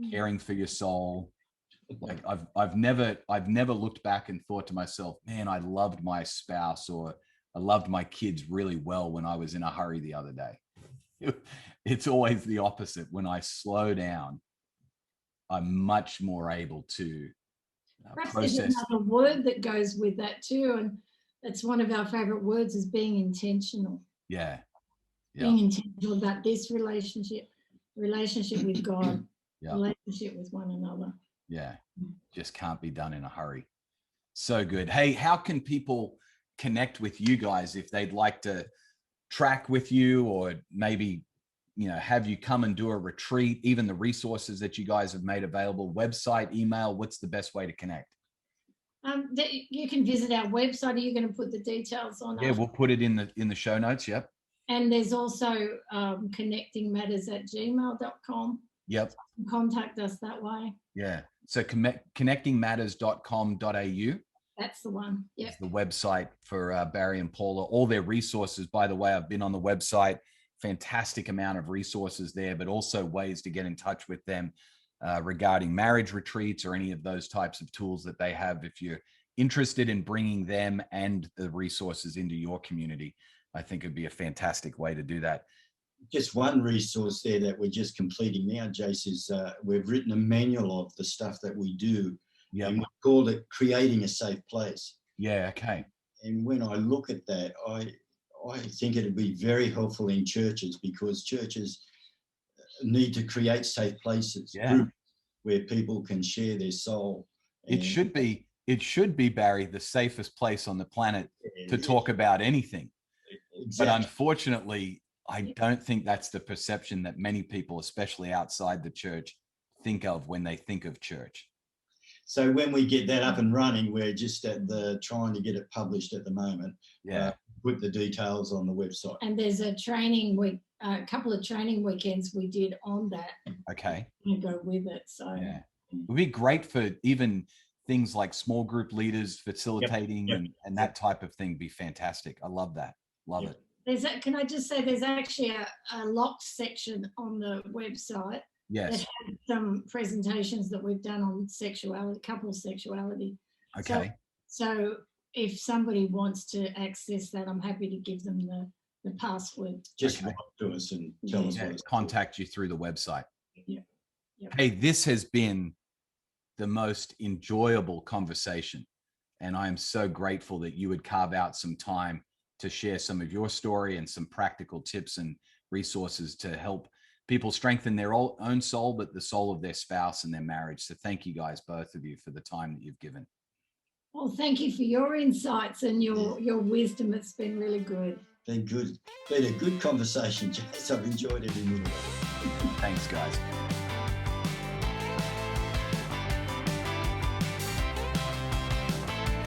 caring for your soul. Like I've never looked back and thought to myself, man, I loved my spouse or I loved my kids really well when I was in a hurry the other day. It's always the opposite. When I slow down, I'm much more able to process. There's another word that goes with that too, and it's one of our favorite words, is being intentional. Yeah. Being intentional about this relationship with God, yeah. relationship with one another. Yeah. Just can't be done in a hurry. So good. Hey, how can people connect with you guys if they'd like to track with you, or maybe, have you come and do a retreat, even the resources that you guys have made available, website, email, what's the best way to connect? You can visit our website. Are you going to put the details on? Yeah, we'll put it in the show notes. Yep. And there's also connectingmatters@gmail.com. Yep. Contact us that way. Yeah. So connectingmatters.com.au. That's the one. Yeah. It's the website for Barry and Paula. All their resources, by the way, I've been on the website. Fantastic amount of resources there, but also ways to get in touch with them regarding marriage retreats or any of those types of tools that they have. If you're interested in bringing them and the resources into your community, I think it'd be a fantastic way to do that. Just one resource there that we're just completing now, Jace, is we've written a manual of the stuff that we do. Yeah. And we called it Creating a Safe Place. Yeah, okay. And when I look at that, I think it'd be very helpful in churches, because churches need to create safe places, groups where people can share their soul. It should be, Barry, the safest place on the planet to talk about anything. Exactly. But unfortunately, I don't think that's the perception that many people, especially outside the church, think of when they think of church. So when we get that up and running, we're just at trying to get it published at the moment. Yeah. Put the details on the website. And there's a training week, a couple of training weekends we did on that. Okay. To go with it. So yeah, it would be great for even things like small group leaders facilitating and that type of thing. Be fantastic. I love that. Love it. Can I just say there's actually a locked section on the website. Yes. That has some presentations that we've done on sexuality, couples sexuality. Okay. So if somebody wants to access that, I'm happy to give them the password. Just write to us and tell us what it's contact you through the website. Yeah. Yep. Hey, this has been the most enjoyable conversation. And I am so grateful that you would carve out some time to share some of your story and some practical tips and resources to help people strengthen their own soul, but the soul of their spouse and their marriage. So thank you guys, both of you, for the time that you've given. Well, thank you for your insights and your wisdom. It's been really good. Been good. Been a good conversation, Jess. I've enjoyed every minute. Thanks, guys.